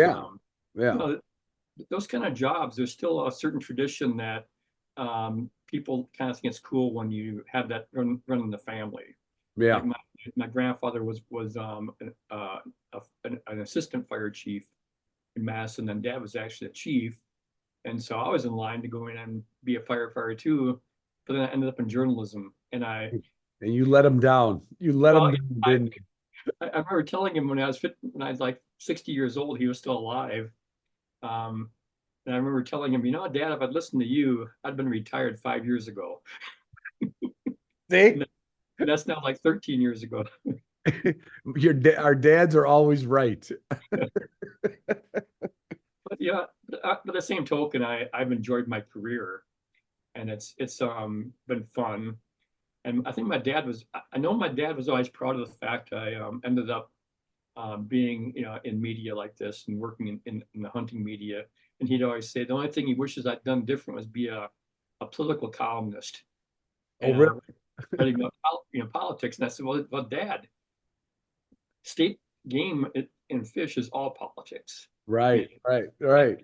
[SPEAKER 3] those kind of jobs, there's still a certain tradition that people kind of think it's cool when you have that run in the family.
[SPEAKER 4] Yeah.
[SPEAKER 3] Like my grandfather was an assistant fire chief in Madison, and Dad was actually a chief. And so I was in line to go in and be a firefighter too, but then I ended up in journalism. And
[SPEAKER 4] And you let him down. You let
[SPEAKER 3] well,
[SPEAKER 4] him down, didn't you?
[SPEAKER 3] I remember telling him when I was like 60 years old, he was still alive. Um, and I remember telling him, Dad, if I'd listened to you, I'd been retired 5 years ago.
[SPEAKER 4] See?
[SPEAKER 3] And that's now like 13 years ago.
[SPEAKER 4] Our dads are always right.
[SPEAKER 3] But yeah, but the same token, I've enjoyed my career, and it's been fun. And I think I know my dad was always proud of the fact I ended up being in media like this and working in the hunting media. And he'd always say the only thing he wishes I'd done different was be a political columnist.
[SPEAKER 4] Oh,
[SPEAKER 3] And
[SPEAKER 4] really?
[SPEAKER 3] writing about politics. And I said, well, Dad, state game and fish is all politics.
[SPEAKER 4] Right,
[SPEAKER 3] And,
[SPEAKER 4] right.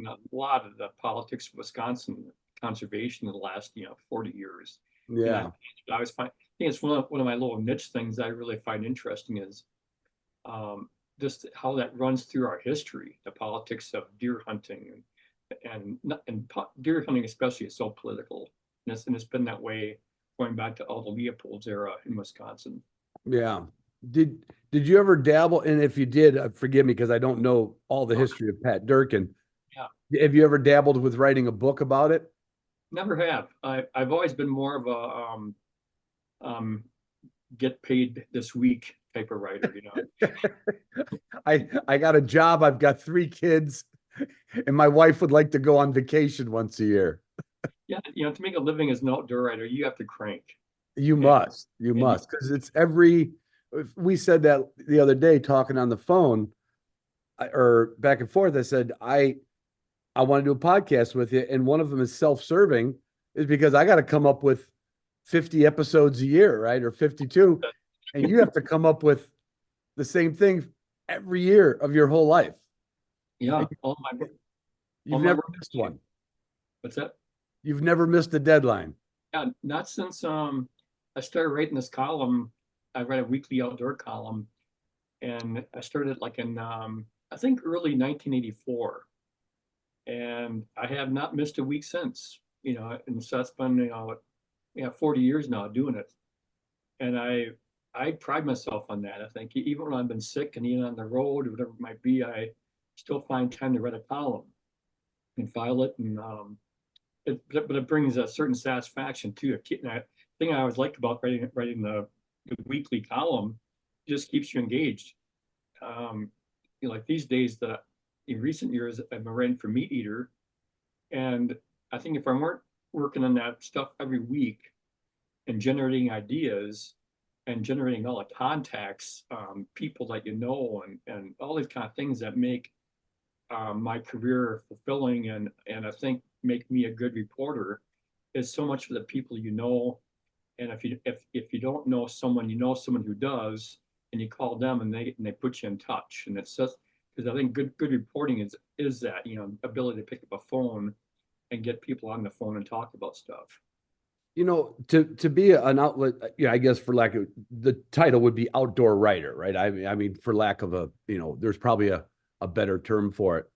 [SPEAKER 3] a lot of the politics of Wisconsin conservation in the last 40 years. And
[SPEAKER 4] Yeah.
[SPEAKER 3] I always find, I think it's one of my little niche things I really find interesting is just how that runs through our history, the politics of deer hunting and deer hunting especially is so political, and it's been that way going back to Aldo Leopold's era in Wisconsin.
[SPEAKER 4] Yeah. Did you ever dabble? And if you did, forgive me because I don't know all the history of Pat Durkin.
[SPEAKER 3] Yeah,
[SPEAKER 4] Have you ever dabbled with writing a book about it?
[SPEAKER 3] never have. I've always been more of a get paid this week type of writer.
[SPEAKER 4] I got a job. I've got 3 kids, and my wife would like to go on vacation once a year.
[SPEAKER 3] Yeah, to make a living as an outdoor writer, you have to crank.
[SPEAKER 4] You
[SPEAKER 3] And,
[SPEAKER 4] must,
[SPEAKER 3] and
[SPEAKER 4] because it's we said that the other day talking on the phone or back and forth. I said, I want to do a podcast with you. And one of them is self-serving is because I got to come up with 50 episodes a year, right? Or 52. And you have to come up with the same thing every year of your whole life.
[SPEAKER 3] yeah,
[SPEAKER 4] You've never missed one.
[SPEAKER 3] What's that?
[SPEAKER 4] You've never missed a deadline.
[SPEAKER 3] Yeah, not since I started writing this column. I write a weekly outdoor column, and I started like in I think early 1984, and I have not missed a week since. And so that's been 40 years now doing it, and I pride myself on that. I think even when I've been sick and even on the road or whatever it might be, I still find time to write a column and file it, and but it brings a certain satisfaction too. The thing I always liked about writing the weekly column just keeps you engaged. Like these days, in recent years, I've been writing for Meat Eater, and I think if I weren't working on that stuff every week and generating ideas and generating all the contacts, people that and all these kind of things that make my career fulfilling and I think make me a good reporter is so much for the people and if you don't know someone, someone who does, and you call them and they put you in touch, and it's just because I think good reporting is that ability to pick up a phone and get people on the phone and talk about stuff.
[SPEAKER 4] To be an outlet, I guess for lack of the title would be outdoor writer, right? I mean, for lack of there's probably a better term for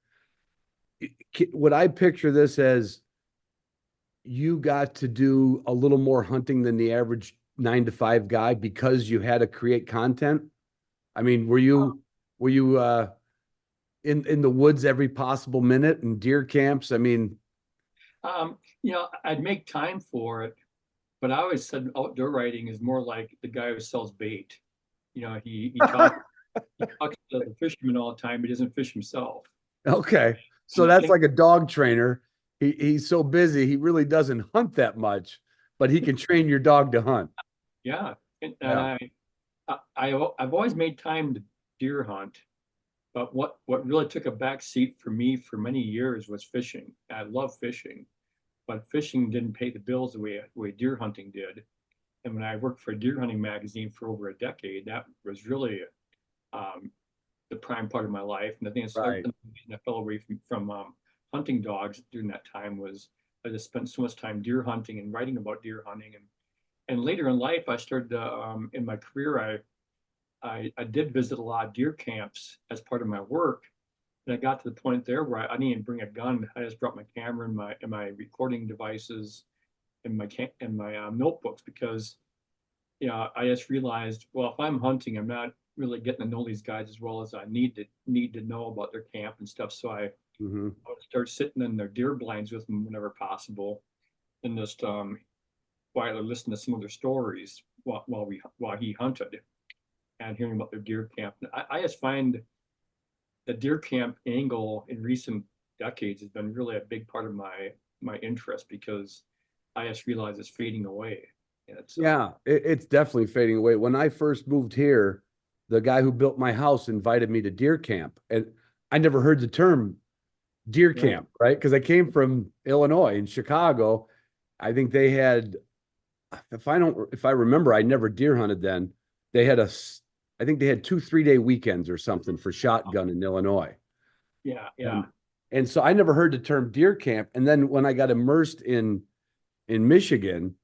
[SPEAKER 4] it. Would I picture this as you got to do a little more hunting than the average 9 to 5 guy because you had to create content? I mean, were you in the woods every possible minute and deer camps? I mean,
[SPEAKER 3] I'd make time for it, but I always said outdoor writing is more like the guy who sells bait. He talks to the fisherman all the time. He doesn't fish himself.
[SPEAKER 4] Okay. So that's like a dog trainer. He's so busy, he really doesn't hunt that much, but he can train your dog to hunt.
[SPEAKER 3] Yeah. And
[SPEAKER 4] Yeah.
[SPEAKER 3] I've always made time to deer hunt, but what really took a back seat for me for many years was fishing. I love fishing, but fishing didn't pay the bills the way deer hunting did. And when I worked for a deer hunting magazine for over a decade, that was really the prime part of my life. And I think it's
[SPEAKER 4] Right.
[SPEAKER 3] the reason I fell away from hunting dogs during that time was I just spent so much time deer hunting and writing about deer hunting. And later in life, I started in my career, I did visit a lot of deer camps as part of my work. And I got to the point there where I didn't even bring a gun. I just brought my camera and my recording devices and my notebooks, because I just realized, well, if I'm hunting, I'm not really getting to know these guys as well as I need to know about their camp and stuff. So I
[SPEAKER 4] Hmm.
[SPEAKER 3] would start sitting in their deer blinds with them whenever possible, and just quietly listen to some of their stories while he hunted, and hearing about their deer camp. I just find the deer camp angle in recent decades has been really a big part of my interest, because I just realize it's fading away. And it's
[SPEAKER 4] Yeah, it's definitely fading away. When I first moved here, the guy who built my house invited me to deer camp, and I never heard the term deer
[SPEAKER 3] right.
[SPEAKER 4] camp, right? Because I came from Illinois. In Chicago, I think they had, if I remember, I never deer hunted then. They had I think they had 2 3 day weekends or something for shotgun in Illinois.
[SPEAKER 3] Yeah, yeah,
[SPEAKER 4] And and so I never heard the term deer camp. And then when I got immersed in Michigan,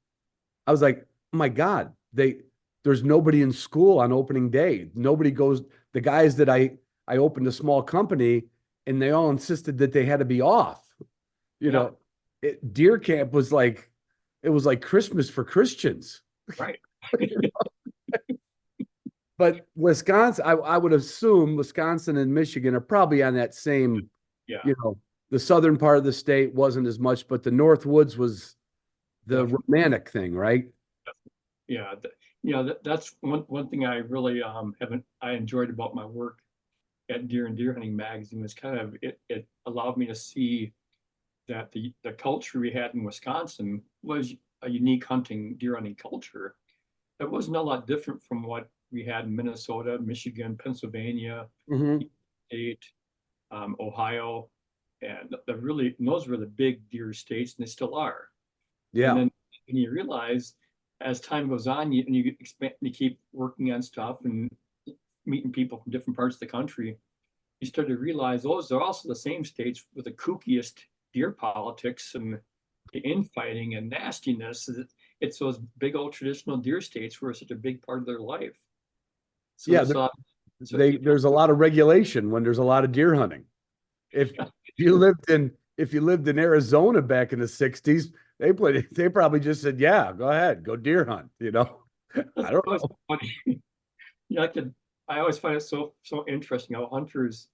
[SPEAKER 4] I was like, oh my God, there's nobody in school on opening day. Nobody goes, the guys that I opened a small company, and they all insisted that they had to be off. You
[SPEAKER 3] yeah,
[SPEAKER 4] know, deer camp was like, it was like Christmas for Christians.
[SPEAKER 3] right.
[SPEAKER 4] But Wisconsin, I would assume Wisconsin and Michigan are probably on that same,
[SPEAKER 3] Yeah,
[SPEAKER 4] you know, the southern part of the state wasn't as much, but the North Woods was the
[SPEAKER 3] definitely.
[SPEAKER 4] romantic thing, right?
[SPEAKER 3] Yeah, that's one thing I really haven't I enjoyed about my work at Deer and Deer Hunting magazine, was kind of it allowed me to see that the culture we had in Wisconsin was a unique deer hunting culture. It wasn't a lot different from what we had in Minnesota, Michigan, Pennsylvania,
[SPEAKER 4] Hmm.
[SPEAKER 3] state, Ohio, and those were the big deer states, and they still are. And
[SPEAKER 4] Yeah.
[SPEAKER 3] then when you realize, as time goes on, you expand, you keep working on stuff and meeting people from different parts of the country, you start to realize those are also the same states with the kookiest deer politics and the infighting and nastiness. It's those big old traditional deer states where it's such a big part of their life. So
[SPEAKER 4] Yeah.
[SPEAKER 3] it's so
[SPEAKER 4] There's a lot of regulation when there's a lot of deer hunting. If you lived in Arizona back in the 60s, they probably just said, yeah, go ahead, go deer hunt, you know. I don't
[SPEAKER 3] always
[SPEAKER 4] know.
[SPEAKER 3] funny. I always find it so interesting how hunters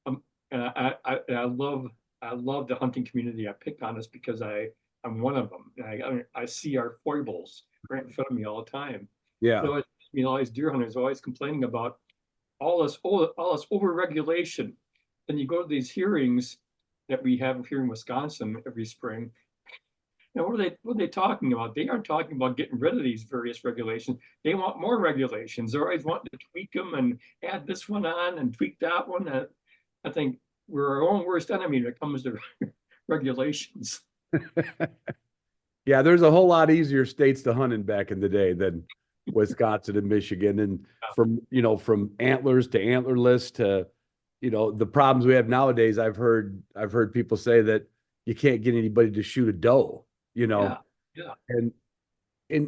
[SPEAKER 3] and I love the hunting community. I pick on us because I'm one of them. I see our foibles right in front of me all the time.
[SPEAKER 4] Yeah.
[SPEAKER 3] All these deer hunters are always complaining about all this over regulation. Then you go to these hearings that we have here in Wisconsin every spring. And what are they talking about? They aren't talking about getting rid of these various regulations. They want more regulations. They're always wanting to tweak them and add this one on and tweak that one. I think we're our own worst enemy when it comes to regulations.
[SPEAKER 4] Yeah, there's a whole lot easier states to hunt in back in the day than Wisconsin and Michigan. And from antlers to antlerless to, the problems we have nowadays, I've heard people say that you can't get anybody to shoot a doe,
[SPEAKER 3] Yeah, yeah.
[SPEAKER 4] and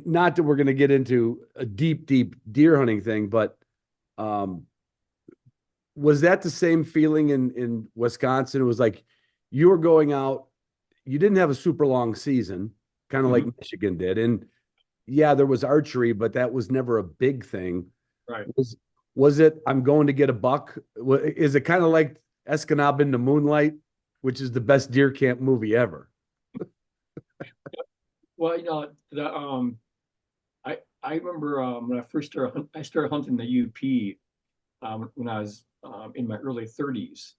[SPEAKER 4] not that we're going to get into a deep, deep deer hunting thing, but um, was that the same feeling in Wisconsin? It was like you were going out, you didn't have a super long season, kind of like
[SPEAKER 3] Mhm.
[SPEAKER 4] Michigan did. And yeah, there was archery, but that was never a big thing.
[SPEAKER 3] Right.
[SPEAKER 4] Was it, I'm going to get a buck? Is it kind of like Escanaba in the Moonlight, which is the best deer camp movie ever?
[SPEAKER 3] Well, I remember when I started hunting the UP when I was in my early 30s.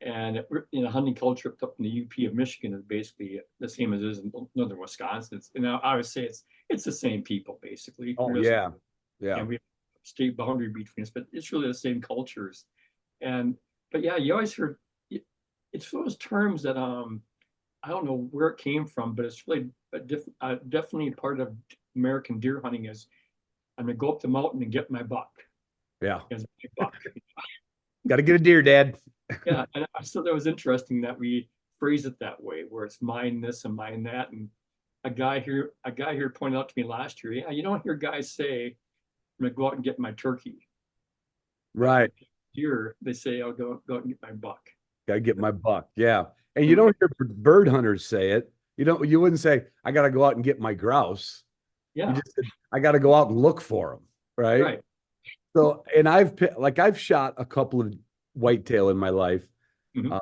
[SPEAKER 3] And hunting culture up in the UP of Michigan is basically the same as it is in northern Wisconsin. I would say it's the same people basically.
[SPEAKER 4] Oh, yeah. Yeah.
[SPEAKER 3] And we have a state boundary between us, but it's really the same cultures. And but yeah, you always heard it's those terms that I don't know where it came from, but it's really definitely part of American deer hunting is I'm gonna go up the mountain and get my buck.
[SPEAKER 4] Yeah.
[SPEAKER 3] As a big buck.
[SPEAKER 4] Got to get a deer, Dad.
[SPEAKER 3] Yeah, and I thought that was interesting that we phrase it that way, where it's mine this and mine that. And a guy here pointed out to me last year, yeah, you don't hear guys say, I'm gonna go out and get my turkey.
[SPEAKER 4] Right.
[SPEAKER 3] Here they say, I'll go out and get my buck.
[SPEAKER 4] Gotta get my buck. Yeah. And you don't hear bird hunters say it. You wouldn't say, I gotta go out and get my grouse. You
[SPEAKER 3] Yeah,
[SPEAKER 4] just said, I gotta go out and look for them. Right.
[SPEAKER 3] right.
[SPEAKER 4] So, and I've shot a couple of whitetail in my life.
[SPEAKER 3] Mhm.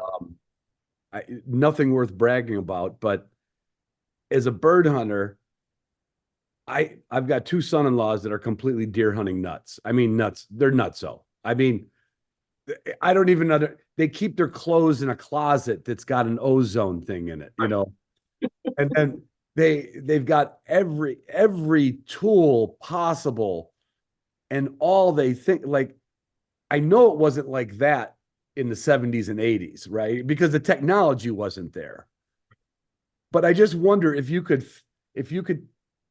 [SPEAKER 4] Nothing worth bragging about, but as a bird hunter, I've got two son-in-laws that are completely deer hunting nuts. I mean, nuts. They're nutso. I mean, I don't even know. They keep their clothes in a closet that's got an ozone thing in it, you know. And then they've got every tool possible, and all they think, like, I know it wasn't like that in the 70s and 80s, right? Because the technology wasn't there. But I just wonder if you could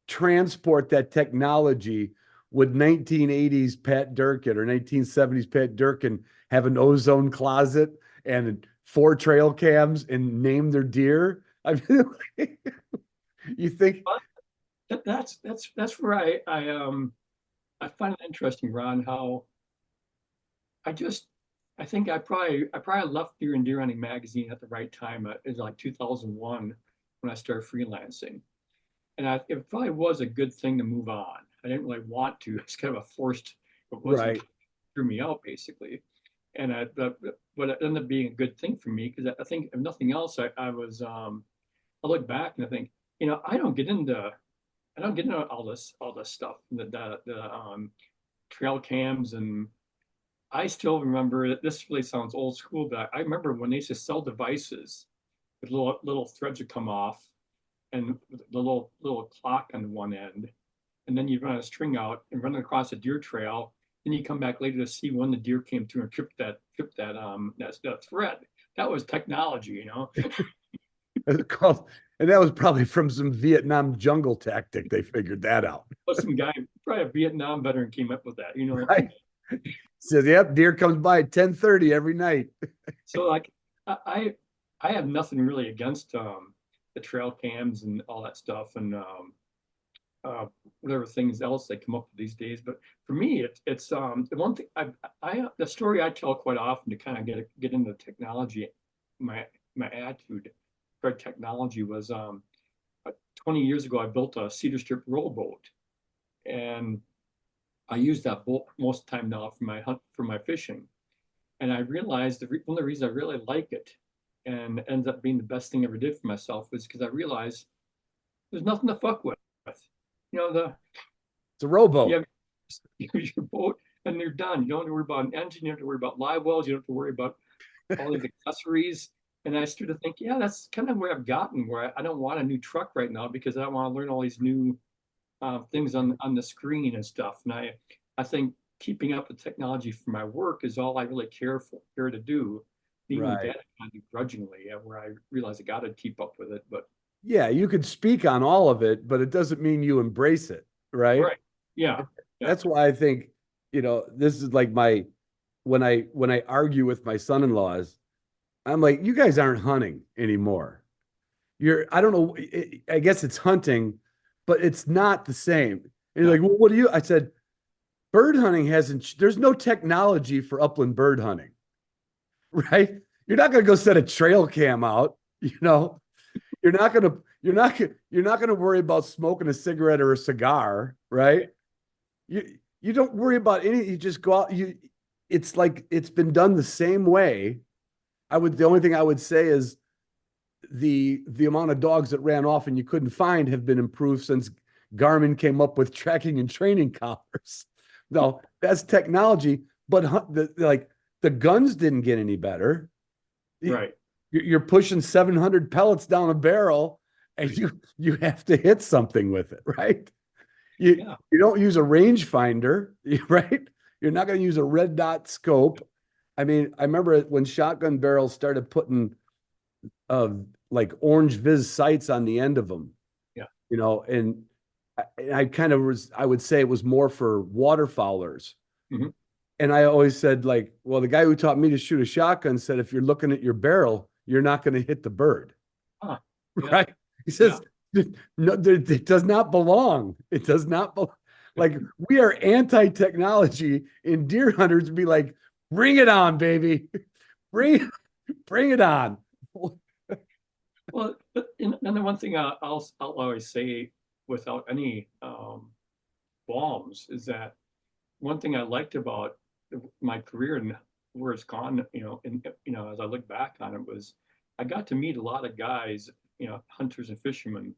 [SPEAKER 4] transport that technology, would 1980s Pat Durkin or 1970s Pat Durkin have an ozone closet and 4 trail cams and name their deer? I mean, you think
[SPEAKER 3] That's where I find it interesting, Ron, how I think I probably left Deer and Deer Hunting magazine at the right time. It was like 2001 when I started freelancing. And it probably was a good thing to move on. I didn't really want to. It's kind of a forced, it wasn't,
[SPEAKER 4] right?
[SPEAKER 3] threw me out basically. And but it ended up being a good thing for me because I think if nothing else, I look back and I think, I don't get into all this stuff, the trail cams, and I still remember that this really sounds old school, but I remember when they used to sell devices with little threads would come off and the little clock on one end, and then you run a string out and run across a deer trail. Then you come back later to see when the deer came through and tripped that thread. That was technology.
[SPEAKER 4] It's called, and that was probably from some Vietnam jungle tactic. They figured that out.
[SPEAKER 3] But some guy, probably a Vietnam veteran, came up with that.
[SPEAKER 4] Right? Says, "Yep, deer comes by at 10:30 every night."
[SPEAKER 3] So like, I have nothing really against the trail cams and all that stuff, and whatever things else they come up with these days. But for me, it's the one thing the story I tell quite often to kind of get into technology. My attitude toward technology was 20 years ago I built a cedar strip rowboat, and I use that boat most of the time now for my fishing. And I realized one of the reasons I really like it and ends up being the best thing I ever did for myself was because I realized there's nothing to fuck with.
[SPEAKER 4] It's a rowboat.
[SPEAKER 3] You have your boat and you're done. You don't have to worry about an engine. You don't have to worry about live wells. You don't have to worry about all these accessories. And I started to think, yeah, that's kind of where I've gotten, where I don't want a new truck right now because I don't want to learn all these new things on the screen and stuff. And I think keeping up with technology for my work is all I really care to do. Even
[SPEAKER 4] Right.
[SPEAKER 3] that kind of grudgingly, where I realize I got to keep up with it. But
[SPEAKER 4] Yeah, you could speak on all of it, but it doesn't mean you embrace it, right?
[SPEAKER 3] right, yeah.
[SPEAKER 4] That's why I think, this is like when I argue with my son-in-laws, I'm like, you guys aren't hunting anymore. I don't know, I guess it's hunting, but it's not the same. And you're like, well, what do you? I said, bird hunting there's no technology for upland bird hunting, right? You're not going to go set a trail cam out, You're not gonna worry about smoking a cigarette or a cigar, right? You don't worry about any. You just go out. It's like it's been done the same way. The only thing I would say is the amount of dogs that ran off and you couldn't find have been improved since Garmin came up with tracking and training collars. No, that's technology, but the guns didn't get any better.
[SPEAKER 3] Right.
[SPEAKER 4] You're pushing 700 pellets down a barrel and you have to hit something with it, right? You don't use a rangefinder, right? You're not going to use a red dot scope. I mean, I remember when shotgun barrels started putting like orange vis sights on the end of them.
[SPEAKER 3] Yeah.
[SPEAKER 4] And I would say it was more for waterfowlers.
[SPEAKER 3] Mm-hmm.
[SPEAKER 4] And I always said, like, well, the guy who taught me to shoot a shotgun said, if you're looking at your barrel, you're not going to hit the bird.
[SPEAKER 3] Yeah.
[SPEAKER 4] Right. He says, No, it does not belong. It does not belong. Like we are anti-technology, and deer hunters be like, bring it on, baby. Bring it on.
[SPEAKER 3] Well, and the one thing I'll always say without any qualms is that one thing I liked about my career and where it's gone, and as I look back on it, was I got to meet a lot of guys, hunters and fishermen,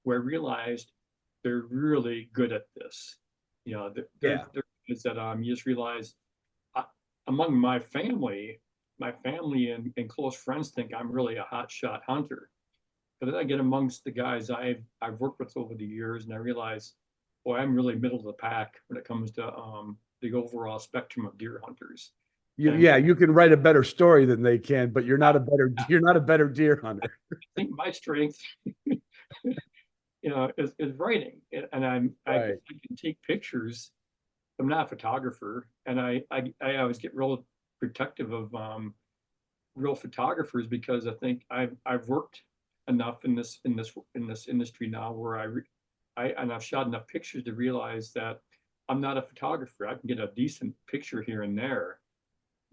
[SPEAKER 3] where I realized they're really good at this. They're is that you just realize among my family and close friends think I'm really a hotshot hunter. But then I get amongst the guys I've worked with over the years, and I realize, boy, I'm really middle of the pack when it comes to the overall spectrum of deer hunters.
[SPEAKER 4] You can write a better story than they can, but you're not a better deer hunter.
[SPEAKER 3] I think my strength, is writing, and I can take pictures. I'm not a photographer, and I always get real protective of real photographers because I think I've worked enough in this industry now where I've shot enough pictures to realize that I'm not a photographer. I can get a decent picture here and there,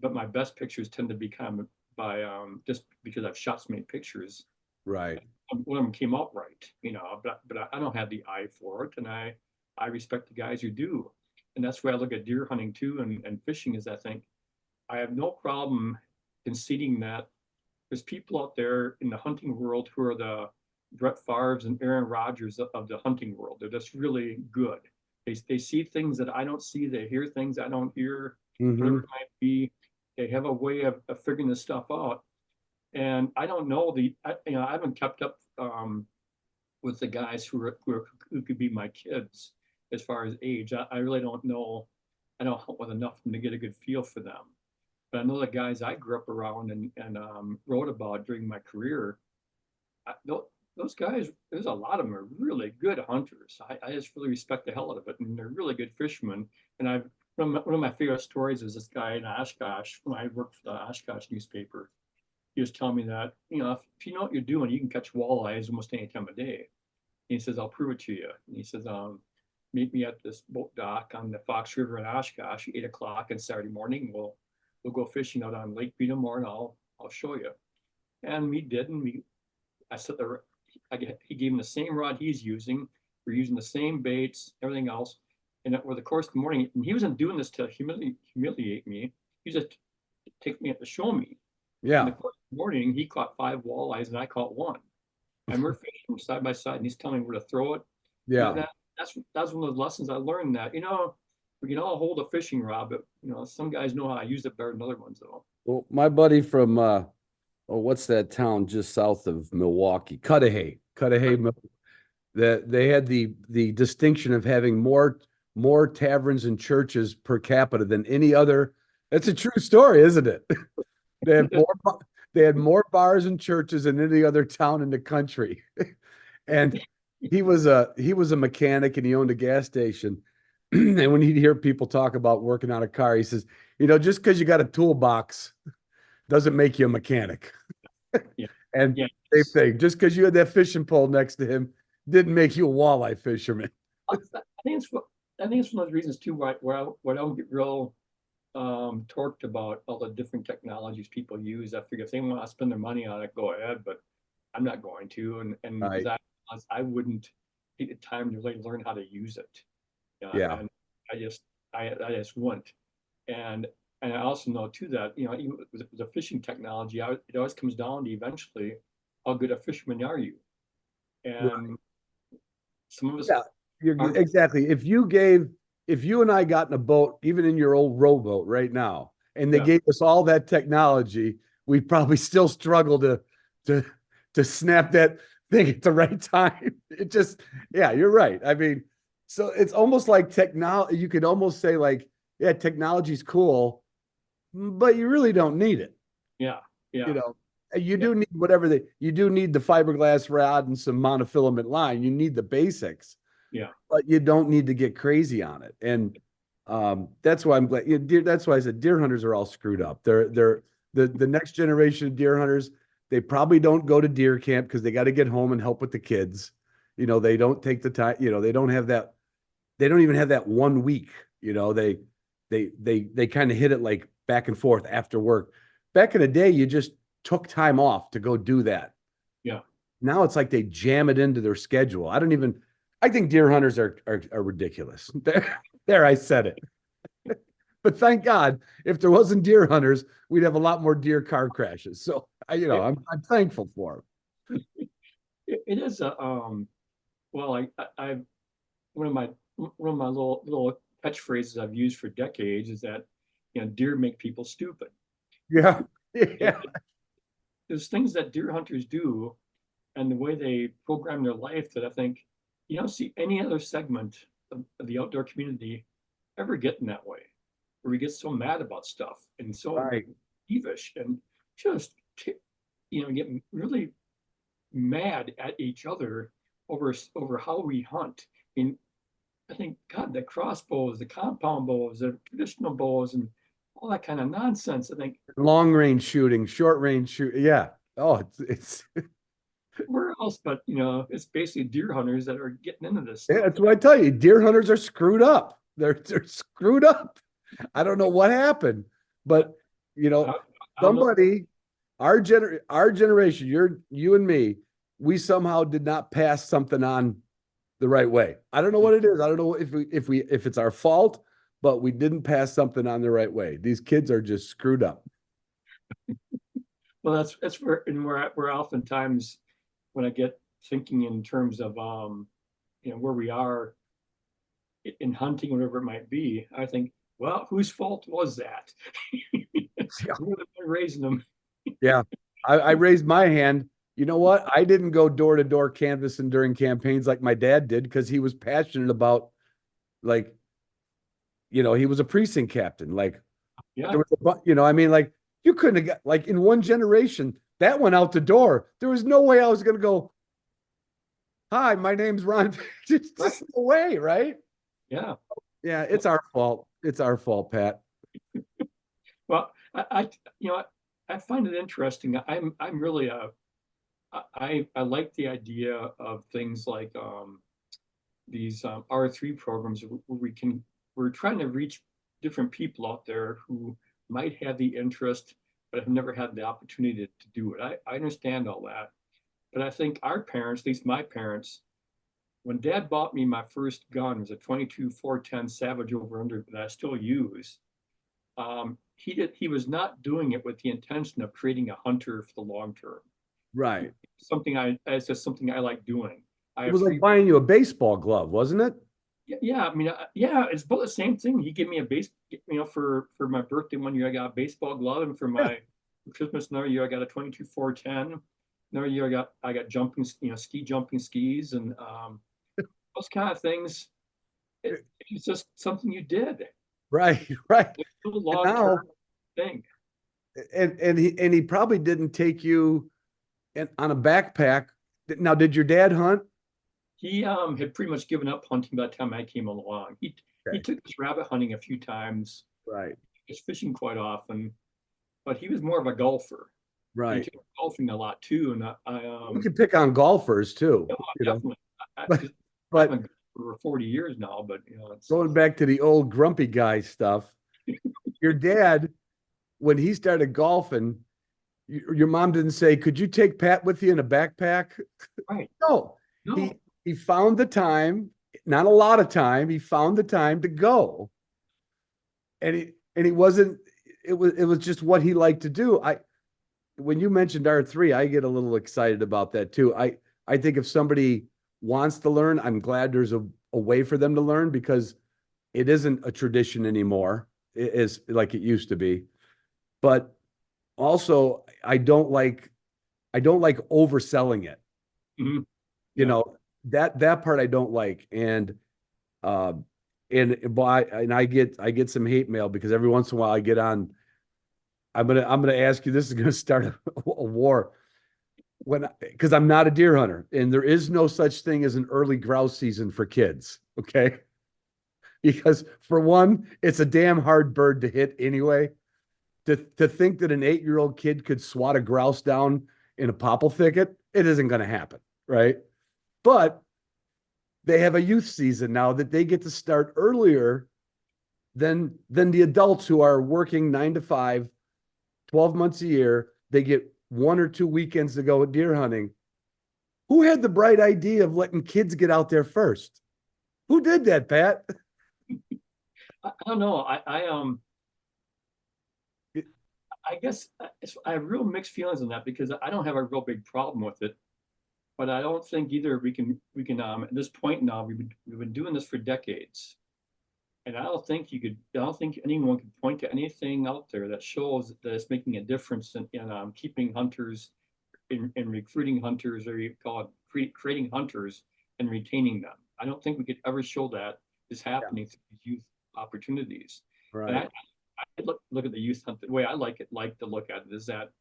[SPEAKER 3] but my best pictures tend to be kind of by just because I've shot so many pictures.
[SPEAKER 4] Right.
[SPEAKER 3] One of them came out right, but I don't have the eye for it, and I respect the guys who do, and that's why I look at deer hunting too and fishing. Is I think I have no problem conceding that there's people out there in the hunting world who are the Brett Favres and Aaron Rodgers of the hunting world. They're just really good. They see things that I don't see. They hear things I don't hear. Whatever it might be, they have a way of figuring this stuff out. And I don't know I haven't kept up with the guys who could be my kids as far as age. I really don't know. I don't hunt with enough of them to get a good feel for them. But I know the guys I grew up around and wrote about during my career. Those guys, there's a lot of them are really good hunters. I just really respect the hell out of it, and they're really good fishermen. And one of my favorite stories is this guy in Oshkosh when I worked for the Oshkosh newspaper. He was telling me that if you know what you're doing, you can catch walleyes almost any time of day. And he says, "I'll prove it to you." And he says, "Meet me at this boat dock on the Fox River in Oshkosh, 8 o'clock on Saturday morning. We'll go fishing out on Lake Beedamore, and I'll show you." And we did, and I set he gave him the same rod he's using. We're using the same baits, everything else. And over the course of the morning, and he wasn't doing this to humiliate me. He just take me up to show me.
[SPEAKER 4] Yeah.
[SPEAKER 3] In the course of the morning, he caught 5 walleyes and I caught 1. And we're fishing side by side, and he's telling me where to throw it.
[SPEAKER 4] Yeah.
[SPEAKER 3] That's one of the lessons I learned, that we can all hold a fishing rod, but some guys know how to use it better than other ones, though.
[SPEAKER 4] Well, my buddy from what's that town just south of Milwaukee? Cudahy. That they had the distinction of having more taverns and churches per capita than any other. That's a true story, isn't it? They had more bars and churches than any other town in the country. And he was a mechanic, and he owned a gas station. And when he'd hear people talk about working on a car, he says, just because you got a toolbox doesn't make you a mechanic.
[SPEAKER 3] Yeah.
[SPEAKER 4] And
[SPEAKER 3] yeah.
[SPEAKER 4] same thing, just because you had that fishing pole next to him didn't make you a walleye fisherman.
[SPEAKER 3] I think it's one of the reasons too why I don't get real torqued about all the different technologies people use. I figure if they want to spend their money on it, go ahead, but I'm not going to. And
[SPEAKER 4] Right.
[SPEAKER 3] I wouldn't take the time to really learn how to use it.
[SPEAKER 4] Yeah.
[SPEAKER 3] And I just wouldn't. And I also know too that even with the fishing technology, it always comes down to eventually how good a fisherman are you. And some of us,
[SPEAKER 4] exactly. If you and I got in a boat, even in your old rowboat right now, and they gave us all that technology, we probably still struggle to snap that thing at the right time. It just, you're right. I mean, so it's almost like technology. You could almost say like, technology's cool, but you really don't need it.
[SPEAKER 3] Yeah.
[SPEAKER 4] You do need you do need the fiberglass rod and some monofilament line. You need the basics.
[SPEAKER 3] Yeah.
[SPEAKER 4] But you don't need to get crazy on it. And that's why I'm glad. That's why I said deer hunters are all screwed up. They're the next generation of deer hunters. They probably don't go to deer camp because they got to get home and help with the kids. They don't take the time, they don't have that, they don't even have that 1 week, they kind of hit it like back and forth after work. Back in the day, you just took time off to go do that.
[SPEAKER 3] Yeah.
[SPEAKER 4] Now it's like they jam it into their schedule. I think deer hunters are ridiculous. There, I said it. But thank God, if there wasn't deer hunters, we'd have a lot more deer car crashes. So I'm thankful for them.
[SPEAKER 3] It is a well, I one of my little catchphrases I've used for decades is that deer make people stupid.
[SPEAKER 4] Yeah. Yeah.
[SPEAKER 3] There's things that deer hunters do and the way they program their life that I think you don't see any other segment of the outdoor community ever getting that way, where we get so mad about stuff and so
[SPEAKER 4] Right.
[SPEAKER 3] peevish and just get really mad at each other over how we hunt. And I think, God, the crossbows, the compound bows, the traditional bows, and all that kind of nonsense. I think
[SPEAKER 4] Long range shooting, short range shooting. Yeah. Oh, it's
[SPEAKER 3] where else but it's basically deer hunters that are getting into this
[SPEAKER 4] yeah,
[SPEAKER 3] stuff.
[SPEAKER 4] that's what I tell you. Deer hunters are screwed up. They're screwed up. I don't know what happened, but somebody, our generation, you and me, we somehow did not pass something on the right way. I don't know what it is. I don't know if it's our fault, but we didn't pass something on the right way. These kids are just screwed up.
[SPEAKER 3] Well, that's where oftentimes when I get thinking in terms of where we are in hunting, whatever it might be, I think, well, whose fault was that? Who was raising them?
[SPEAKER 4] Yeah, I raised my hand. You know what? I didn't go door to door canvassing during campaigns like my dad did because he was passionate about, like, he was a precinct captain. Like,
[SPEAKER 3] Yeah.
[SPEAKER 4] there was I mean, like, you couldn't have got, like, in one generation that went out the door. There was no way I was going to go, hi, my name's Ron. Just no way, right?
[SPEAKER 3] Yeah.
[SPEAKER 4] Yeah, it's our fault. It's our fault, Pat.
[SPEAKER 3] Well, I find it interesting. I'm really I like the idea of things like these R3 programs where we're trying to reach different people out there who might have the interest but have never had the opportunity to do it. I understand all that, but I think our parents, at least my parents, when Dad bought me my first gun, it was a 22 410 Savage over under that I still use. He was not doing it with the intention of creating a hunter for the long term.
[SPEAKER 4] Right.
[SPEAKER 3] It's just something I like doing.
[SPEAKER 4] It was like buying you a baseball glove, wasn't it?
[SPEAKER 3] Yeah, I mean, yeah, it's about the same thing. He gave me a for my birthday one year I got a baseball glove, and for my Christmas another year I got a 22 410. Another year I got jumping, ski jumping skis, and those kind of things. It's just something you did.
[SPEAKER 4] Right, right.
[SPEAKER 3] It's a long-term thing.
[SPEAKER 4] And he probably didn't take you on a backpack. Now, did your dad hunt?
[SPEAKER 3] He had pretty much given up hunting by the time I came along. He took us rabbit hunting a few times.
[SPEAKER 4] Right.
[SPEAKER 3] He was fishing quite often, but he was more of a golfer.
[SPEAKER 4] Right.
[SPEAKER 3] He took golfing a lot too, and
[SPEAKER 4] we can pick on golfers too.
[SPEAKER 3] Definitely.
[SPEAKER 4] But
[SPEAKER 3] I've been for 40 years now, but it's
[SPEAKER 4] going back to the old grumpy guy stuff. Your dad, when he started golfing, your mom didn't say, "Could you take Pat with you in a backpack?"
[SPEAKER 3] Right.
[SPEAKER 4] No. He found the time, not a lot of time. He found the time to go, and he wasn't. It was just what he liked to do. When you mentioned R3, I get a little excited about that too. I think if somebody wants to learn, I'm glad there's a way for them to learn because it isn't a tradition anymore. It is like it used to be. But also, I don't like overselling it.
[SPEAKER 3] Mhm.
[SPEAKER 4] That part I don't like. And I get some hate mail because every once in a while I get on. I'm gonna ask you. This is gonna start a war. Because I'm not a deer hunter, and there is no such thing as an early grouse season for kids. Okay, because for one, it's a damn hard bird to hit anyway. To think that an 8-year-old kid could swat a grouse down in a popple thicket, it isn't going to happen, right? But they have a youth season now that they get to start earlier than the adults who are working 9 to 5, 12 months a year. They get 1 or 2 weekends to go deer hunting. Who had the bright idea of letting kids get out there first? Who did that, Pat?
[SPEAKER 3] I don't know. I guess I have real mixed feelings on that because I don't have a real big problem with it, but I don't think either we can at this point now we've been doing this for decades, and I don't think anyone could point to anything out there that shows that it's making a difference in keeping hunters, in recruiting hunters, or you call it creating hunters and retaining them. I don't think we could ever show that is happening through these youth opportunities.
[SPEAKER 4] Right.
[SPEAKER 3] I look at the youth hunt. The way I like to look at it is that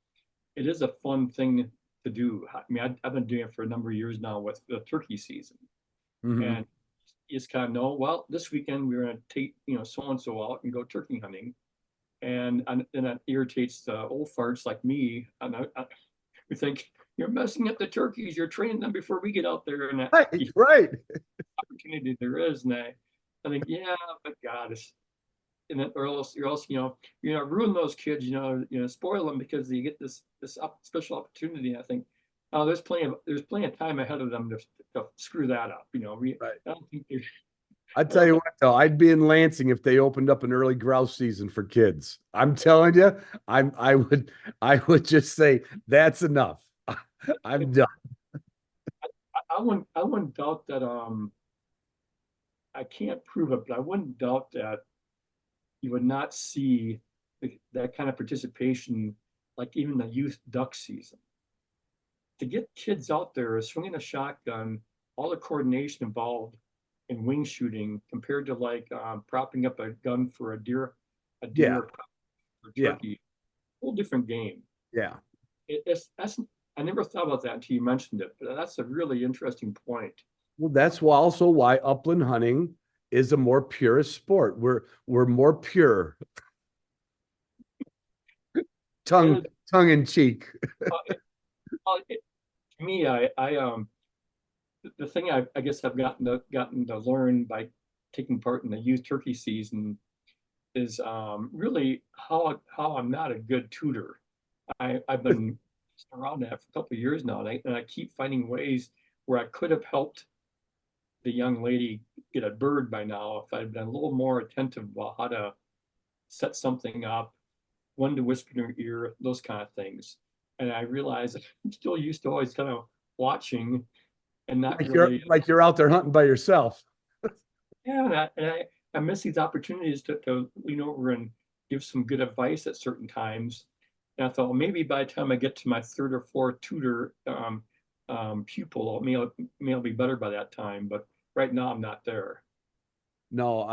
[SPEAKER 3] it is a fun thing to do. I mean, I've been doing it for a number of years now with the turkey season, and you just kind of know, well, this weekend we're going to take so and so out and go turkey hunting, and that irritates the old farts like me. And we think you're messing up the turkeys. You're training them before we get out there, and that
[SPEAKER 4] Right.
[SPEAKER 3] opportunity there is. And I think, yeah, but God, and then, or else ruin those kids, spoil them because you get this special opportunity. I think there's plenty of time ahead of them to screw that up.
[SPEAKER 4] Right.
[SPEAKER 3] I don't think they're.
[SPEAKER 4] I tell you what, though, I'd be in Lansing if they opened up an early grouse season for kids. I'm telling you, I would just say that's enough. I'm done.
[SPEAKER 3] I wouldn't doubt that. I can't prove it, but I wouldn't doubt that you would not see that kind of participation, like even the youth duck season. To get kids out there swinging a shotgun, all the coordination involved in wing shooting compared to like propping up a gun for a deer or turkey, whole different game.
[SPEAKER 4] Yeah.
[SPEAKER 3] I never thought about that until you mentioned it, but that's a really interesting point.
[SPEAKER 4] Well, that's also why upland hunting is a more purist sport. We're more pure. Tongue in cheek.
[SPEAKER 3] To me, the thing I guess I've gotten to learn by taking part in the youth turkey season is really how I'm not a good tutor. I've been around that for a couple of years now, and I keep finding ways where I could have helped the young lady get a bird by now if I'd been a little more attentive about how to set something up, when to whisper in her ear, those kind of things. And I realized I'm still used to always kind of watching and not really
[SPEAKER 4] you're out there hunting by yourself.
[SPEAKER 3] Yeah, and I miss these opportunities to lean over and give some good advice at certain times. And I thought, well, maybe by the time I get to my third or fourth tutor pupil, I'll be better by that time. But right now, I'm not there.
[SPEAKER 4] No,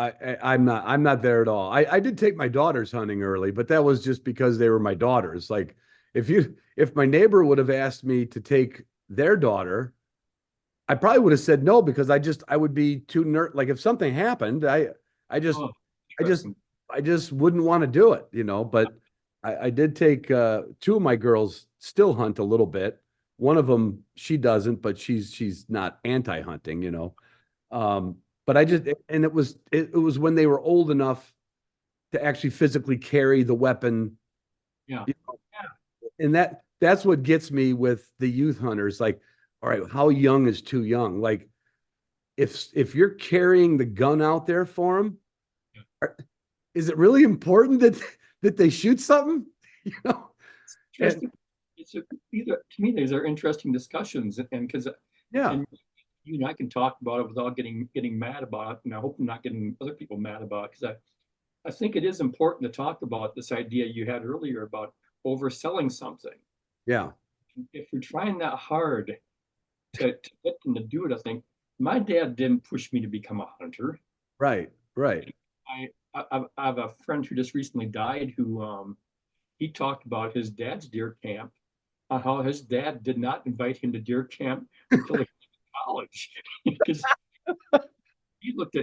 [SPEAKER 4] I'm not there at all. I did take my daughters hunting early, but that was just because they were my daughters. Like if my neighbor would have asked me to take their daughter, I probably would have said no because I would be too nerd. Like if something happened, I just wouldn't want to do it, but I did take 2 of my girls still hunt a little bit. One of them, she doesn't, but she's not anti-hunting, but it was when they were old enough to actually physically carry the weapon.
[SPEAKER 3] Yeah.
[SPEAKER 4] And that's what gets me with the youth hunters. Like, all right, how young is too young? Like if you're carrying the gun out there for them, is it really important that they shoot something?
[SPEAKER 3] To me, these are interesting discussions, and because you and I can talk about it without getting mad about it, and I hope I'm not getting other people mad about it, because I think it is important to talk about this idea you had earlier about overselling something.
[SPEAKER 4] Yeah.
[SPEAKER 3] If you're trying that hard to get them to do it, I think my dad didn't push me to become a hunter.
[SPEAKER 4] Right.
[SPEAKER 3] I have a friend who just recently died who he talked about his dad's deer camp, how his dad did not invite him to deer camp until he was in college. Because his dad looked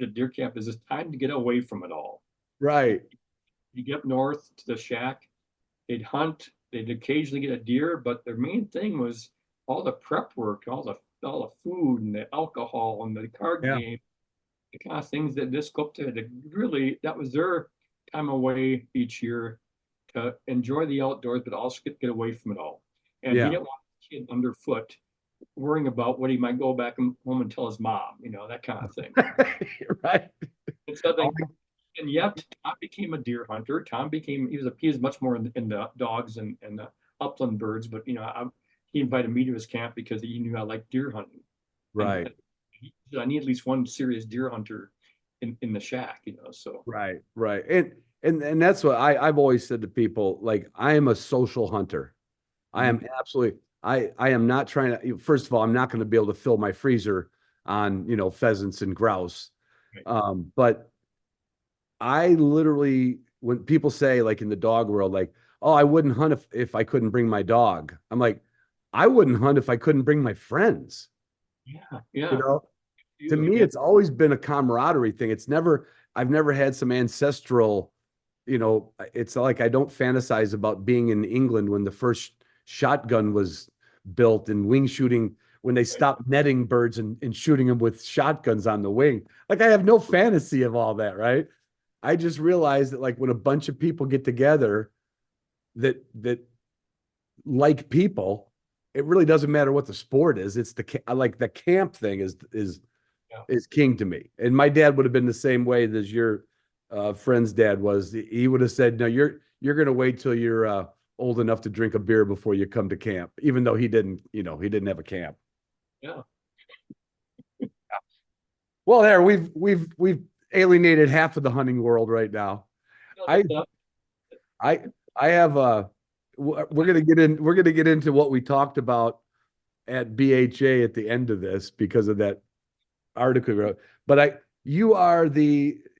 [SPEAKER 3] at deer camp as his time to get away from it all.
[SPEAKER 4] Right.
[SPEAKER 3] You get up north to the shack, they'd hunt, they'd occasionally get a deer, but their main thing was all the prep work, all the all the food and the alcohol and the card
[SPEAKER 4] Yeah.
[SPEAKER 3] game, the kind of things that this couple did. Really, that was their time away each year to enjoy the outdoors, but also get away from it all. And
[SPEAKER 4] Yeah.
[SPEAKER 3] he didn't want the kid underfoot, worrying about what he might go back home and tell his mom, that kind of thing.
[SPEAKER 4] Right.
[SPEAKER 3] And so and yet Tom became a deer hunter. He was much more in the dogs and the upland birds, but he invited me to his camp because he knew I liked deer hunting.
[SPEAKER 4] Right.
[SPEAKER 3] And he said, I need at least one serious deer hunter in the shack, so.
[SPEAKER 4] Right. Right. And that's what I've always said to people, like, I am a social hunter. I am absolutely, I am not trying to, first of all, I'm not going to be able to fill my freezer on, pheasants and grouse.
[SPEAKER 3] Right.
[SPEAKER 4] But I literally, when people say, like, in the dog world, like, oh, I wouldn't hunt if I couldn't bring my dog. I'm like, I wouldn't hunt if I couldn't bring my friends.
[SPEAKER 3] Yeah.
[SPEAKER 4] You
[SPEAKER 3] Yeah.
[SPEAKER 4] know, to me, it's always been a camaraderie thing. I've never had some ancestral, it's like I don't fantasize about being in England when the first shotgun was built and wing shooting, when they stopped netting birds and shooting them with shotguns on the wing. Like, I have no fantasy of all that, right? I just realized that, like, when a bunch of people get together that like people, it really doesn't matter what the sport is. It's the camp thing is king to me. And my dad would have been the same way as your friend's dad was. He would have said, no, you're going to wait till you're old enough to drink a beer before you come to camp, even though he didn't have a camp.
[SPEAKER 3] Yeah.
[SPEAKER 4] Well, there we've alienated half of the hunting world right now. I have we're gonna get into what we talked about at BHA at the end of this because of that article we wrote. But you are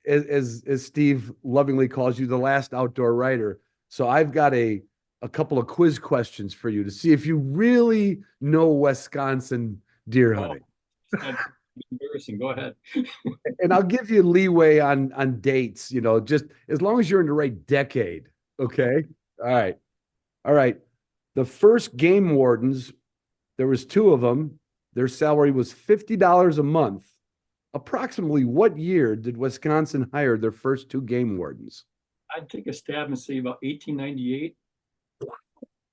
[SPEAKER 4] as Steve lovingly calls you, the last outdoor writer. So I've got a couple of quiz questions for you to see if you really know Wisconsin deer hunting.
[SPEAKER 3] Embarrassing. Go ahead.
[SPEAKER 4] And I'll give you leeway on dates, just as long as you're in the right decade. Okay. All right. The first game wardens, there was two of them. Their salary was $50 a month. Approximately what year did Wisconsin hire their first two game wardens?
[SPEAKER 3] I'd take a stab and say about 1898.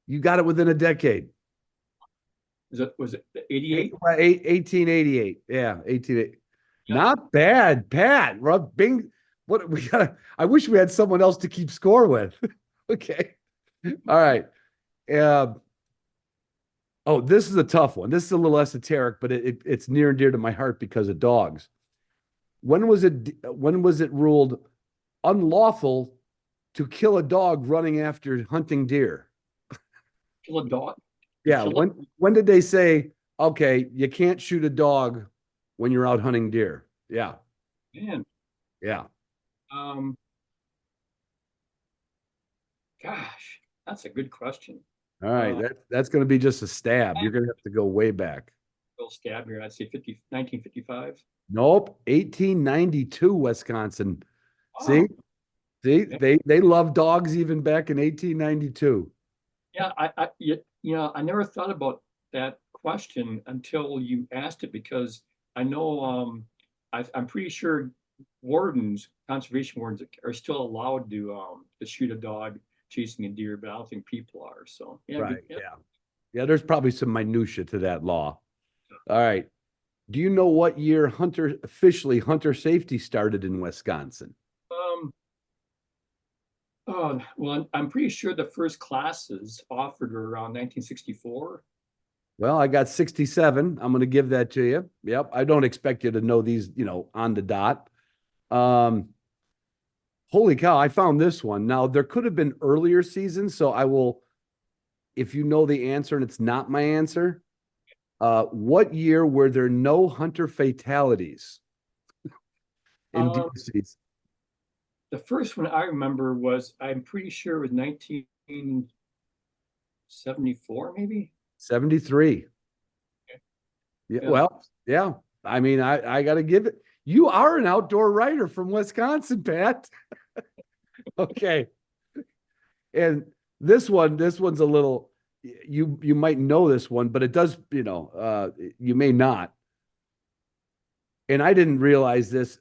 [SPEAKER 4] You got it within a decade.
[SPEAKER 3] Was it 88?
[SPEAKER 4] 1888. Yeah, 1888. Yeah. Not bad, Pat. Bing. What we got? I wish we had someone else to keep score with. Okay. All right. Oh, this is a tough one. This is a little esoteric, but it's near and dear to my heart because of dogs. When was it ruled unlawful to kill a dog running after hunting deer?
[SPEAKER 3] Kill a dog?
[SPEAKER 4] Yeah. When did they say, okay, you can't shoot a dog when you're out hunting deer? Yeah.
[SPEAKER 3] Man.
[SPEAKER 4] Yeah.
[SPEAKER 3] Gosh, that's a good question.
[SPEAKER 4] All right. That's going to be just a stab. You're going to have to go way back.
[SPEAKER 3] Little stab here. I'd say 1955.
[SPEAKER 4] Nope. 1892, Wisconsin.
[SPEAKER 3] Oh.
[SPEAKER 4] See, they love dogs even back in 1892.
[SPEAKER 3] Yeah. I never thought about that question until you asked it, because I know, I'm pretty sure conservation wardens are still allowed to shoot a dog chasing a deer, but I don't think people are. So yeah.
[SPEAKER 4] Right. Yeah. There's probably some minutia to that law. All right. Do you know what year officially hunter safety started in Wisconsin?
[SPEAKER 3] Well, I'm pretty sure the first classes offered were around 1964.
[SPEAKER 4] Well, I got 67. I'm going to give that to you. Yep. I don't expect you to know these, on the dot. Holy cow, I found this one. Now, there could have been earlier seasons, so I will, if you know the answer and it's not my answer, what year were there no hunter fatalities in deer season?
[SPEAKER 3] The first one I remember was, I'm pretty sure it was 1974, maybe?
[SPEAKER 4] 73. Okay. Yeah, well, yeah. I mean, I got to give it. You are an outdoor writer from Wisconsin, Pat. Okay. And this one's a little, you might know this one, but it does, you may not. And I didn't realize this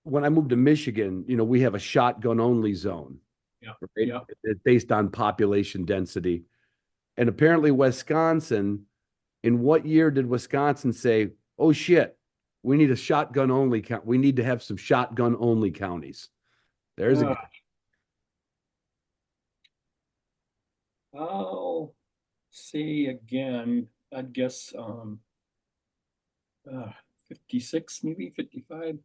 [SPEAKER 4] when I moved to Michigan. We have a shotgun only zone.
[SPEAKER 3] Yeah.
[SPEAKER 4] Right?
[SPEAKER 3] Yeah.
[SPEAKER 4] It's based on population density. And apparently Wisconsin, in what year did Wisconsin say, oh shit, we need a shotgun only count. We need to have some shotgun only counties. There's a
[SPEAKER 3] I'll see again. I'd guess 56, maybe 55.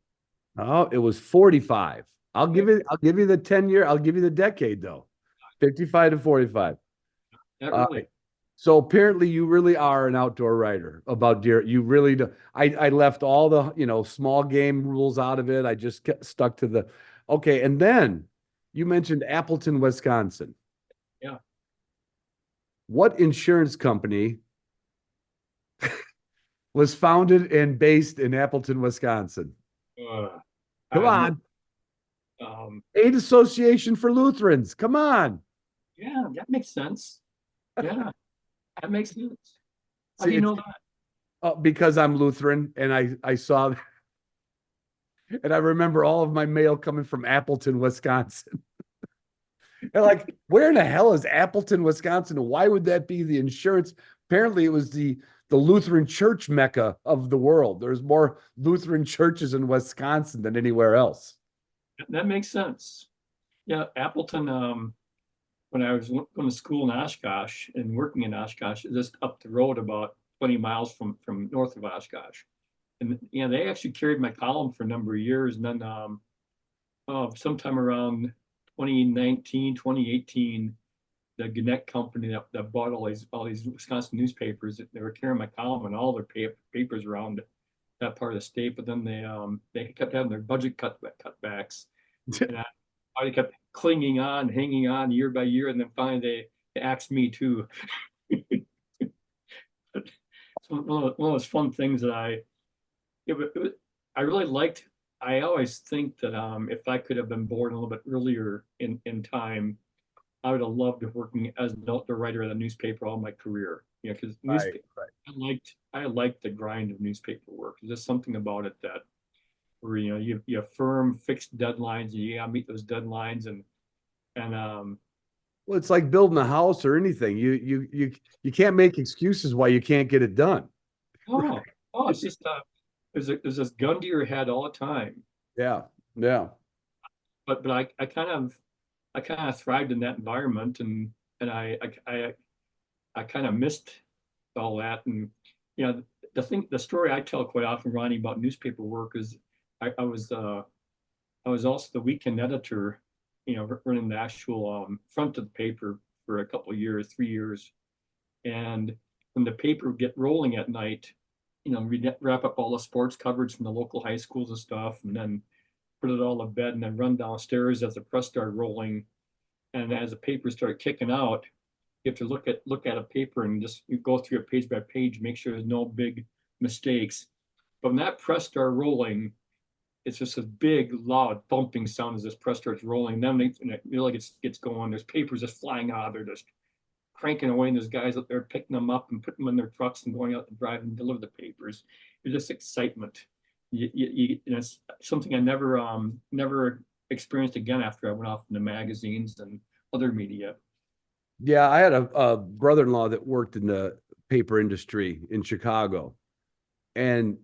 [SPEAKER 4] Oh, it was 45. I'll give you the 10-year, I'll give you the decade though. 55 to 45.
[SPEAKER 3] Not really.
[SPEAKER 4] So apparently you really are an outdoor writer about deer. You really do. I left all the, small game rules out of it. I just stuck to the, okay. And then you mentioned Appleton, Wisconsin.
[SPEAKER 3] Yeah.
[SPEAKER 4] What insurance company was founded and based in Appleton, Wisconsin? Come on. Aid Association for Lutherans. Come on.
[SPEAKER 3] Yeah, that makes sense. Yeah, that makes sense. How
[SPEAKER 4] See,
[SPEAKER 3] do you know that?
[SPEAKER 4] Because I'm Lutheran and I saw and I remember all of my mail coming from Appleton, Wisconsin. And like, where in the hell is Appleton, Wisconsin? Why would that be the insurance? Apparently, it was the Lutheran church mecca of the world. There's more Lutheran churches in Wisconsin than anywhere else.
[SPEAKER 3] That makes sense. Yeah, Appleton. When I was going to school in Oshkosh and working in Oshkosh, just up the road about 20 miles from north of Oshkosh, and they actually carried my column for a number of years, and then sometime around 2019, 2018, the Gannett company that bought all these Wisconsin newspapers, they were carrying my column and all their papers around that part of the state. But then they kept having their budget cutbacks, and I kept clinging on, hanging on year by year, and then finally they axed me too. So one of those fun things that I really liked. I always think that if I could have been born a little bit earlier in time, I would have loved working as an outdoor writer at a newspaper all my career. Because
[SPEAKER 4] Right.
[SPEAKER 3] I liked the grind of newspaper work. There's just something about it that where you have firm fixed deadlines, and you gotta meet those deadlines, and
[SPEAKER 4] Well, it's like building a house or anything. You can't make excuses why you can't get it done.
[SPEAKER 3] oh, it's just there's this gun to your head all the time.
[SPEAKER 4] Yeah. Yeah.
[SPEAKER 3] But I kind of thrived in that environment, and I kind of missed all that. And the story I tell quite often, Ronnie, about newspaper work is I was also the weekend editor, running the actual front of the paper for a couple of years, 3 years. And when the paper would get rolling at night, we'd wrap up all the sports coverage from the local high schools and stuff, and then put it all to bed, and then run downstairs as the press started rolling. And as the paper started kicking out, you have to look at a paper and just you go through it page by page, make sure there's no big mistakes. But when that press started rolling, it's just a big, loud, thumping sound as this press starts rolling. Then it gets going. There's papers just flying out. They're just cranking away, and there's guys up there picking them up and putting them in their trucks and going out to drive and deliver the papers. It's just excitement. It's something I never experienced again after I went off into magazines and other media.
[SPEAKER 4] Yeah, I had a brother-in-law that worked in the paper industry in Chicago, and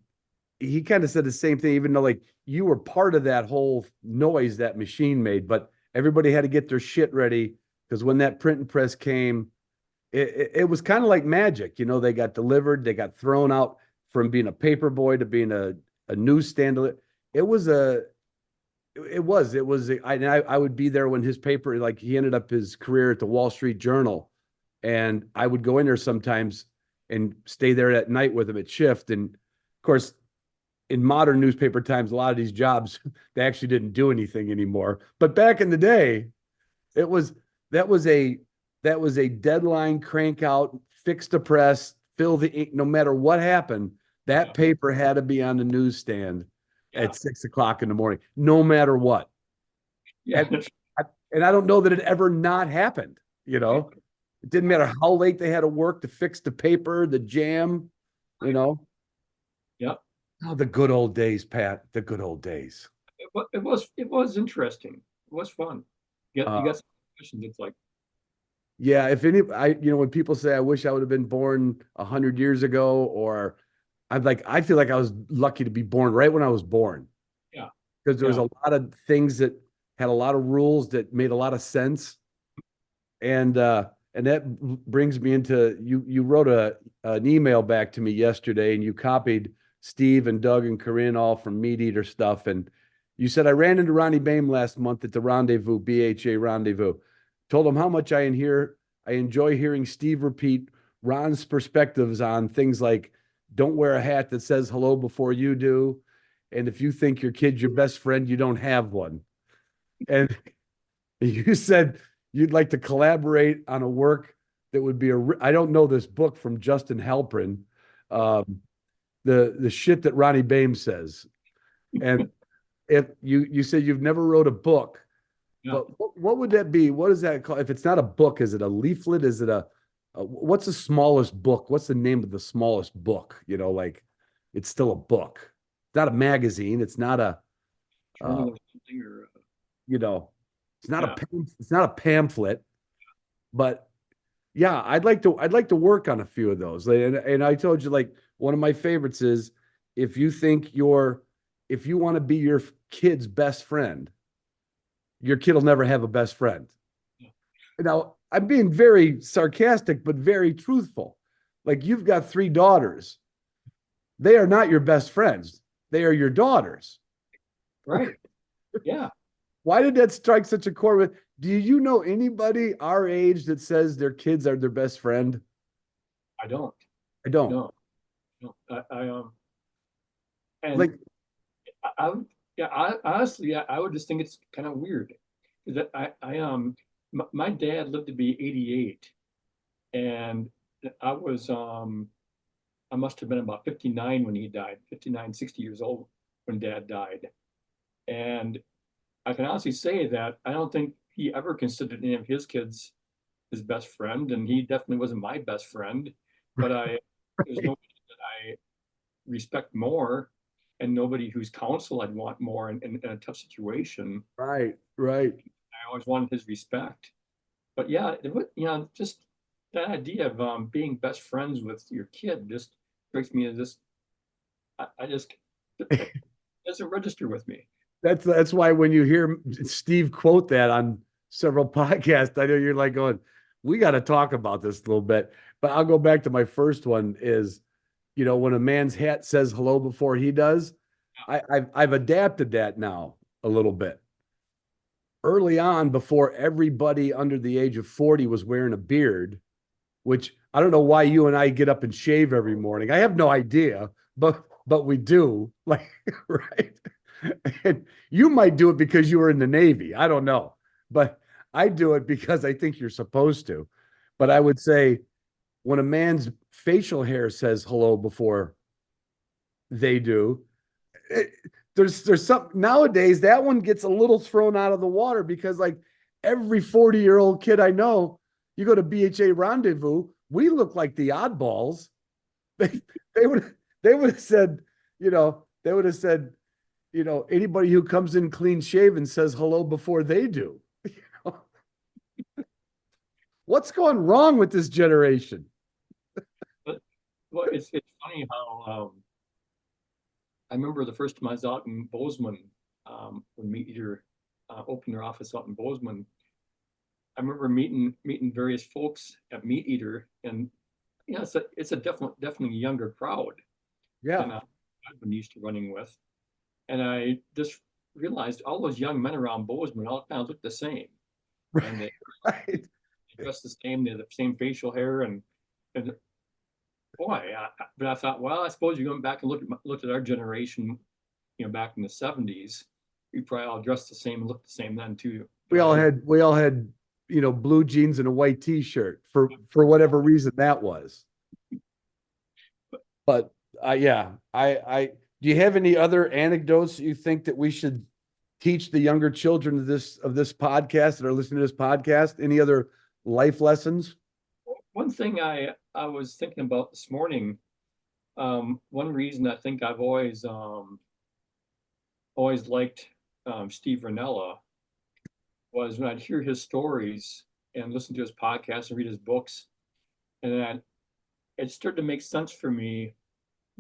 [SPEAKER 4] he kind of said the same thing, even though like you were part of that whole noise that machine made, but everybody had to get their shit ready because when that printing press came, it was kind of like magic. They got delivered, they got thrown out from being a paper boy to being a newsstand. I would be there when his paper, like he ended up his career at the Wall Street Journal, and I would go in there sometimes and stay there at night with him at shift. And of course, in modern newspaper times, a lot of these jobs, they actually didn't do anything anymore. But back in the day, that was a deadline, crank out, fix the press, fill the ink, no matter what happened, that paper had to be on the newsstand at 6 o'clock in the morning, no matter what.
[SPEAKER 3] Yeah.
[SPEAKER 4] And I don't know that it ever not happened, It didn't matter how late they had to work to fix the paper, the jam, you know.
[SPEAKER 3] Yeah.
[SPEAKER 4] Oh, the good old days, Pat. The good old days.
[SPEAKER 3] It was interesting. It was fun. You got some questions. It's like,
[SPEAKER 4] Yeah, if any, when people say I wish I would have been born 100 years ago, or I feel like I was lucky to be born right when I was born,
[SPEAKER 3] yeah,
[SPEAKER 4] because there was
[SPEAKER 3] yeah,
[SPEAKER 4] a lot of things that had a lot of rules that made a lot of sense, and that brings me into you. You wrote an email back to me yesterday, and you copied Steve and Doug and Corinne all from Meat Eater stuff, and you said I ran into Ronnie Bain last month at the Rendezvous, BHA Rendezvous. Told him how much I enjoy hearing Steve repeat Ron's perspectives on things like don't wear a hat that says hello before you do. And if you think your kid's your best friend, you don't have one. And you said you'd like to collaborate on a work that would be I don't know this book from Justin Halprin, the shit that Ronnie Bain says. And if you said you've never wrote a book,
[SPEAKER 3] yeah.
[SPEAKER 4] but what would that be? What is that called? If it's not a book, is it a leaflet? Is it what's the smallest book? What's the name of the smallest book? Like it's still a book. It's not a magazine. It's not a,
[SPEAKER 3] Journal or something, or
[SPEAKER 4] you know,
[SPEAKER 3] yeah.
[SPEAKER 4] it's not a pamphlet, but yeah, I'd like to work on a few of those. And I told you, like, one of my favorites is if you want to be your kid's best friend, your kid will never have a best friend.
[SPEAKER 3] Yeah.
[SPEAKER 4] Now, I'm being very sarcastic, but very truthful. Like, you've got 3 daughters. They are not your best friends. They are your daughters.
[SPEAKER 3] Right. Yeah.
[SPEAKER 4] Why did that strike such a chord with? Do you know anybody our age that says their kids are their best friend?
[SPEAKER 3] I don't.
[SPEAKER 4] I don't.
[SPEAKER 3] No. No. And
[SPEAKER 4] Like,
[SPEAKER 3] yeah, I honestly, I would just think it's kind of weird that my dad lived to be 88, and I was I must have been about 59 when he died, 59, 60 years old when Dad died. And I can honestly say that I don't think he ever considered any of his kids his best friend, and he definitely wasn't my best friend. But there's nobody that I respect more, and nobody whose counsel I'd want more in a tough situation.
[SPEAKER 4] right, right.
[SPEAKER 3] I always wanted his respect. But yeah, just that idea of being best friends with your kid just strikes me as just, I just, it doesn't register with me.
[SPEAKER 4] That's why when you hear Steve quote that on several podcasts, I know you're like going, we got to talk about this a little bit. But I'll go back to my first one is, when a man's hat says hello before he does, I've adapted that now a little bit. Early on, before everybody under the age of 40 was wearing a beard, which I don't know why you and I get up and shave every morning. I have no idea, but we do, like, right? And you might do it because you were in the Navy. I don't know, but I do it because I think you're supposed to. But I would say when a man's facial hair says hello before they do, there's some nowadays that one gets a little thrown out of the water because, like, every 40-year-old kid I know, you go to BHA Rendezvous, we look like the oddballs. They would have said, anybody who comes in clean shaven says hello before they do. What's going wrong with this generation?
[SPEAKER 3] But well, it's funny how I remember the first time I was out in Bozeman when Meat Eater opened their office out in Bozeman. I remember meeting various folks at Meat Eater, and it's a definitely younger crowd than I've been used to running with. And I just realized all those young men around Bozeman all kind of look the same. And they dress the same, they have the same facial hair, and boy, but I thought, well, I suppose you're going back and looked at our generation, back in the 70s, we probably all dressed the same and looked the same then too.
[SPEAKER 4] We all had blue jeans and a white t-shirt for whatever reason that was. But do you have any other anecdotes that you think that we should teach the younger children of this podcast that are listening to this podcast? Any other life lessons?
[SPEAKER 3] one thing I was thinking about this morning, one reason I think I've always liked Steve Ranella was when I'd hear his stories and listen to his podcasts and read his books, and then it started to make sense for me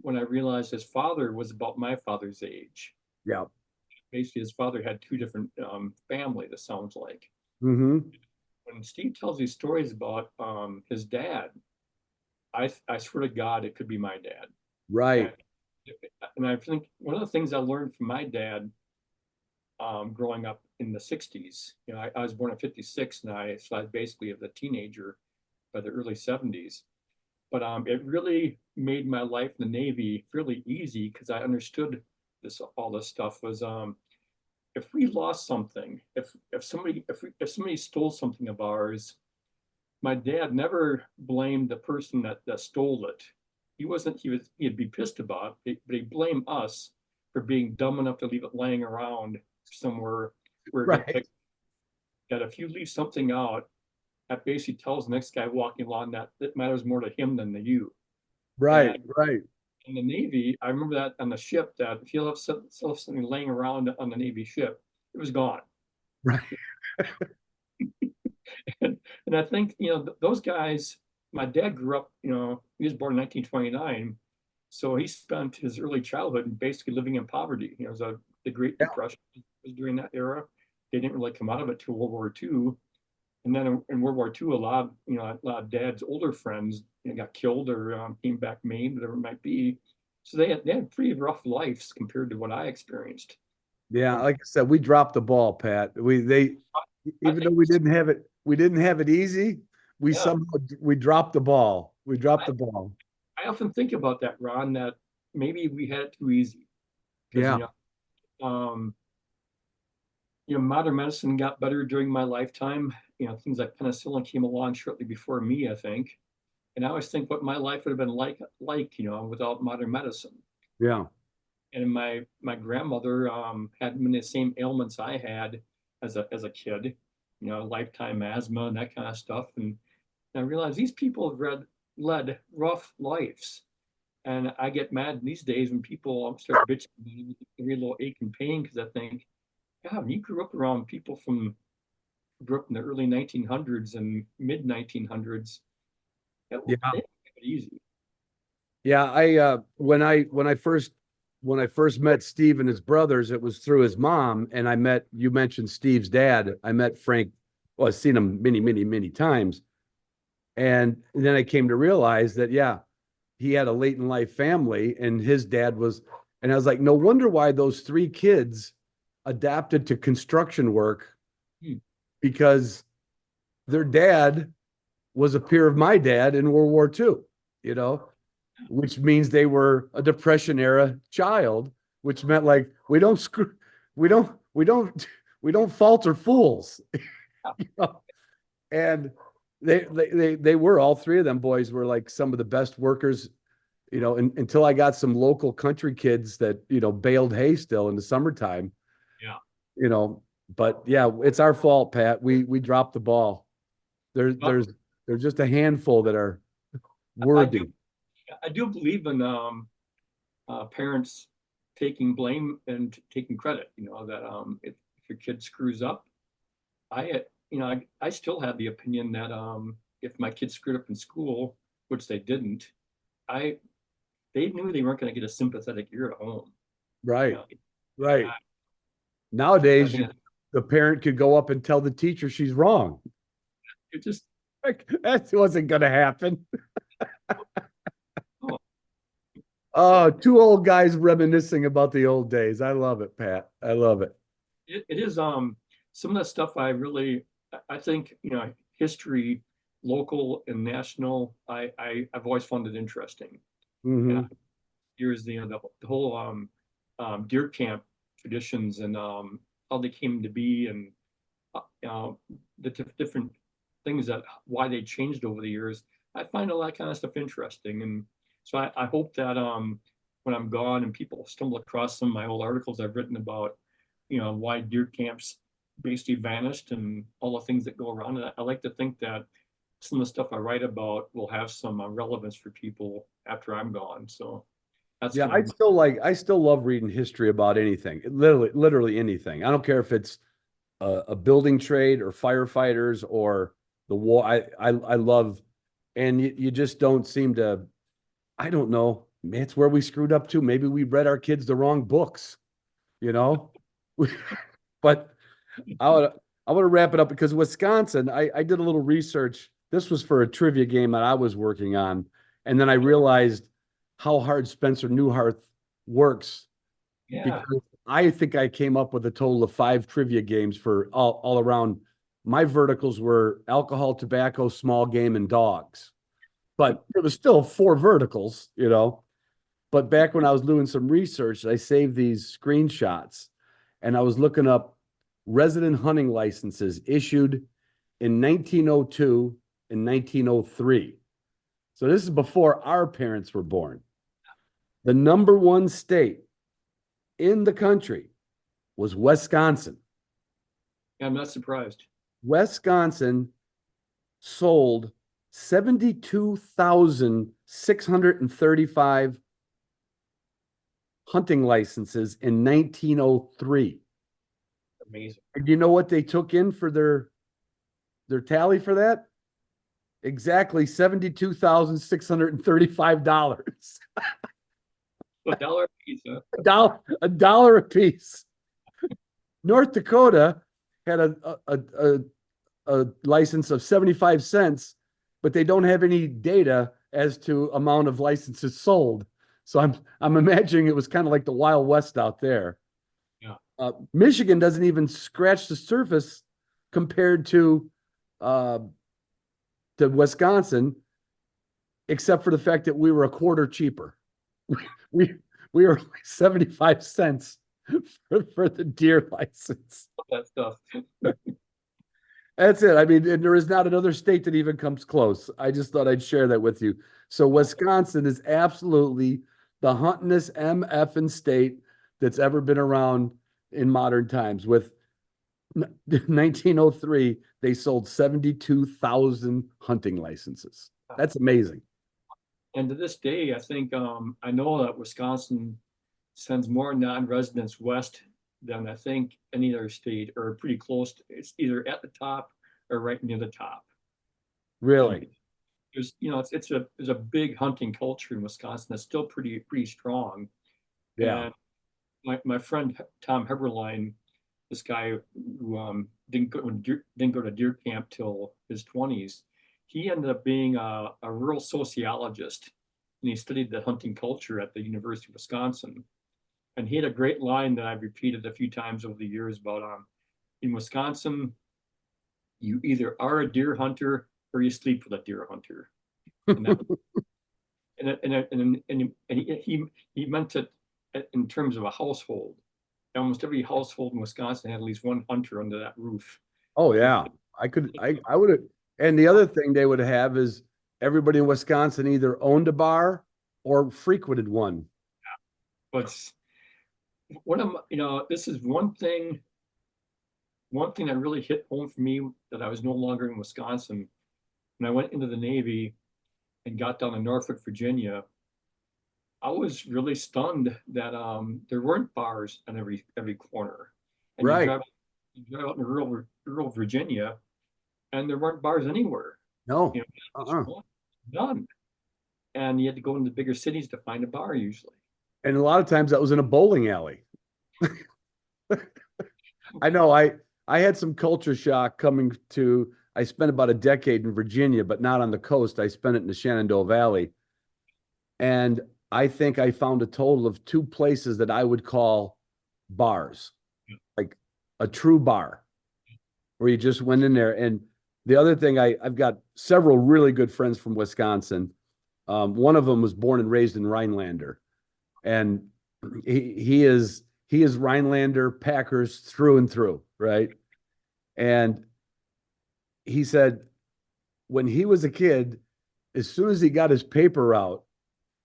[SPEAKER 3] when I realized his father was about my father's age.
[SPEAKER 4] Yeah.
[SPEAKER 3] Basically, his father had two different families, it sounds like.
[SPEAKER 4] Mm-hmm.
[SPEAKER 3] When Steve tells these stories about his dad, I swear to God, it could be my dad.
[SPEAKER 4] Right.
[SPEAKER 3] And I think one of the things I learned from my dad growing up in the 60s, I was born in 56 and so I was basically a teenager by the early 70s. But it really made my life in the Navy fairly easy because I understood all this stuff was if we lost something, if somebody stole something of ours, my dad never blamed the person that stole it. He'd be pissed about it, but he'd blame us for being dumb enough to leave it laying around somewhere where it get
[SPEAKER 4] Right.
[SPEAKER 3] picked. That if you leave something out, that basically tells the next guy walking along that it matters more to him than to you.
[SPEAKER 4] Right.
[SPEAKER 3] And
[SPEAKER 4] Right.
[SPEAKER 3] in the Navy, I remember that on the ship that if you have something laying around on the Navy ship, it was gone.
[SPEAKER 4] Right.
[SPEAKER 3] And I think, those guys, my dad grew up, he was born in 1929. So he spent his early childhood basically living in poverty. It was the Great
[SPEAKER 4] Yeah.
[SPEAKER 3] Depression was during that era. They didn't really come out of it till World War II. And then in World War II, a lot of dad's older friends got killed or came back maimed, whatever it might be. So they had pretty rough lives compared to what I experienced.
[SPEAKER 4] Yeah.
[SPEAKER 3] And
[SPEAKER 4] Like I said, we dropped the ball, Pat.
[SPEAKER 3] I
[SPEAKER 4] Even though
[SPEAKER 3] think,
[SPEAKER 4] we didn't have it easy,
[SPEAKER 3] yeah,
[SPEAKER 4] we dropped the ball. We dropped
[SPEAKER 3] I,
[SPEAKER 4] the ball.
[SPEAKER 3] I often think about that, Ron, that maybe we had it too easy because,
[SPEAKER 4] Yeah.
[SPEAKER 3] um, modern medicine got better during my lifetime. Things like penicillin came along shortly before me, I think. And I always think what my life would have been without modern medicine.
[SPEAKER 4] Yeah.
[SPEAKER 3] And my grandmother had many of the same ailments I had as a kid, lifetime asthma and that kind of stuff. And I realized these people have led rough lives. And I get mad these days when people start bitching about every little ache and pain because I think, God, when you grew up around people grew up in the early 1900s and mid 1900s,
[SPEAKER 4] Yeah.
[SPEAKER 3] they didn't have it easy.
[SPEAKER 4] Yeah. When I first met Steve and his brothers, it was through his mom. And you mentioned Steve's dad. I met Frank. Well, I've seen him many, many, many times. And then I came to realize that, yeah, he had a late in life family and his dad was, and I was like, no wonder why those three kids adapted to construction work
[SPEAKER 3] Hmm.
[SPEAKER 4] because their dad was a peer of my dad in World War II, you know, which means they were a Depression era child, which meant like we don't, we don't, we don't falter fools. You know? And they were all three of them boys were like some of the best workers, until I got some local country kids that, baled hay still in the summertime,
[SPEAKER 3] Yeah.
[SPEAKER 4] you know, but yeah, it's our fault, Pat. We dropped the ball. There,
[SPEAKER 3] Well,
[SPEAKER 4] there's, there's just a handful that are
[SPEAKER 3] I
[SPEAKER 4] worthy.
[SPEAKER 3] do I do believe in parents taking blame and taking credit. That if your kid screws up, I still have the opinion that if my kid screwed up in school, which they didn't, I they knew they weren't going to get a sympathetic ear at home. You
[SPEAKER 4] Right.
[SPEAKER 3] know, and
[SPEAKER 4] Right.
[SPEAKER 3] I
[SPEAKER 4] Nowadays,
[SPEAKER 3] think
[SPEAKER 4] the parent could go up and tell the teacher she's wrong.
[SPEAKER 3] it just
[SPEAKER 4] Like, that wasn't going to happen.
[SPEAKER 3] oh,
[SPEAKER 4] Oh, two old guys reminiscing about the old days. I love it, Pat. I love it.
[SPEAKER 3] it is some of the stuff I think history, local and national. I've always found it interesting. And
[SPEAKER 4] Hmm.
[SPEAKER 3] here's the whole deer camp traditions and how they came to be and the different things that why they changed over the years. I find all that kind of stuff interesting, and so I hope that when I'm gone and people stumble across some of my old articles I've written about, why deer camps basically vanished and all the things that go around it. I like to think that some of the stuff I write about will have some relevance for people after I'm gone. So that's
[SPEAKER 4] Yeah,
[SPEAKER 3] kind of
[SPEAKER 4] I still love reading history about anything, literally anything. I don't care if it's a building trade or firefighters or the war. I love, and you just don't seem to. I don't know. It's where we screwed up too. Maybe we read our kids the wrong books, you know. But I want to wrap it up because Wisconsin. I did a little research. This was for a trivia game that I was working on, and then I realized how hard Spencer Newhart works
[SPEAKER 3] yeah.
[SPEAKER 4] because I think I came up with a total of 5 trivia games for all around. My verticals were alcohol, tobacco, small game, and dogs. But it was still 4 verticals, you know. But back when I was doing some research, I saved these screenshots and I was looking up resident hunting licenses issued in 1902 and 1903. So this is before our parents were born. The number one state in the country was Wisconsin.
[SPEAKER 3] I'm not surprised.
[SPEAKER 4] Wisconsin sold 72,635 hunting licenses in 1903.
[SPEAKER 3] Amazing.
[SPEAKER 4] And you know what they took in for their tally for that? Exactly $72,635.
[SPEAKER 3] $1 a piece, huh?
[SPEAKER 4] $1 a piece. North Dakota had a license of 75 cents, but they don't have any data as to amount of licenses sold. So I'm imagining it was kind of like the Wild West out there.
[SPEAKER 3] Yeah.
[SPEAKER 4] Michigan doesn't even scratch the surface compared to Wisconsin, except for the fact that we were a quarter cheaper. We were 75 cents for the deer license.
[SPEAKER 3] That stuff.
[SPEAKER 4] That's it. I mean, and there is not another state that even comes close. I just thought I'd share that with you. So Wisconsin is absolutely the huntingest MF state that's ever been around in modern times. With 1903, they sold 72,000 hunting licenses. That's amazing.
[SPEAKER 3] And to this day, I think I know that Wisconsin sends more non-residents west than I think any other state, or pretty close to, it's either at the top or right near the top.
[SPEAKER 4] Really?
[SPEAKER 3] There's, there's a big hunting culture in Wisconsin that's still pretty strong.
[SPEAKER 4] Yeah.
[SPEAKER 3] And my friend Tom Heberlein, this guy who didn't go to deer camp till his 20s, he ended up being a rural sociologist, and he studied the hunting culture at the University of Wisconsin. And he had a great line that I've repeated a few times over the years about in Wisconsin, you either are a deer hunter or you sleep with a deer hunter. And that, he meant it in terms of a household. Almost every household in Wisconsin had at least one hunter under that roof.
[SPEAKER 4] Oh yeah. I would have. And the other thing they would have is everybody in Wisconsin either owned a bar or frequented one.
[SPEAKER 3] But this is one thing that really hit home for me, that I was no longer in Wisconsin. When I went into the Navy and got down to Norfolk, Virginia, I was really stunned that there weren't bars on every corner. And
[SPEAKER 4] Right.
[SPEAKER 3] You drive out in rural Virginia, and there weren't bars anywhere.
[SPEAKER 4] No.
[SPEAKER 3] None. And you had to go into the bigger cities to find a bar usually.
[SPEAKER 4] And a lot of times that was in a bowling alley. I know I had some culture shock coming to, I spent about a decade in Virginia, but not on the coast. I spent it in the Shenandoah Valley. And I think I found a total of 2 places that I would call bars, like a true bar, where you just went in there. And the other thing, I've got several really good friends from Wisconsin. One of them was born and raised in Rhinelander, and he is Rhinelander Packers through and through, right? And he said when he was a kid, as soon as he got his paper route,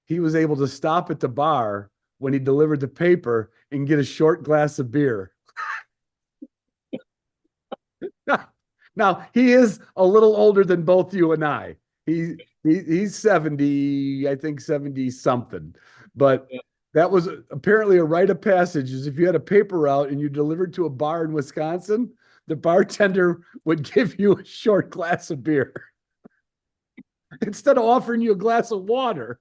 [SPEAKER 4] he was able to stop at the bar when he delivered the paper and get a short glass of beer. Now he is a little older than both you and I. He's 70, I think 70 something. But
[SPEAKER 3] Yeah.
[SPEAKER 4] that was apparently a rite of passage is if you had a paper route and you delivered to a bar in Wisconsin, the bartender would give you a short glass of beer instead of offering you a glass of water.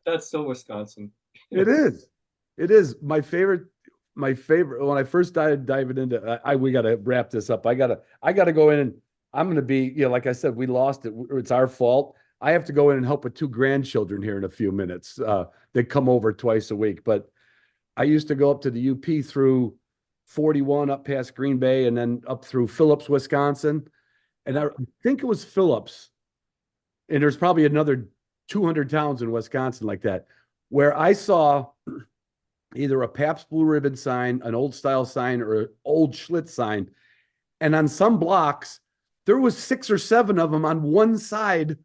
[SPEAKER 3] That's so Wisconsin.
[SPEAKER 4] It is. It is my favorite when I first started diving into we gotta wrap this up. I gotta go in and I'm gonna be, like I said, we lost it. It's our fault. I have to go in and help with two grandchildren here in a few minutes. They come over twice a week, but I used to go up to the UP through 41 up past Green Bay and then up through Phillips, Wisconsin. And I think it was Phillips. And there's probably another 200 towns in Wisconsin like that, where I saw either a Pabst Blue Ribbon sign, an old style sign, or an old Schlitz sign. And on some blocks, there was 6 or 7 of them on one side.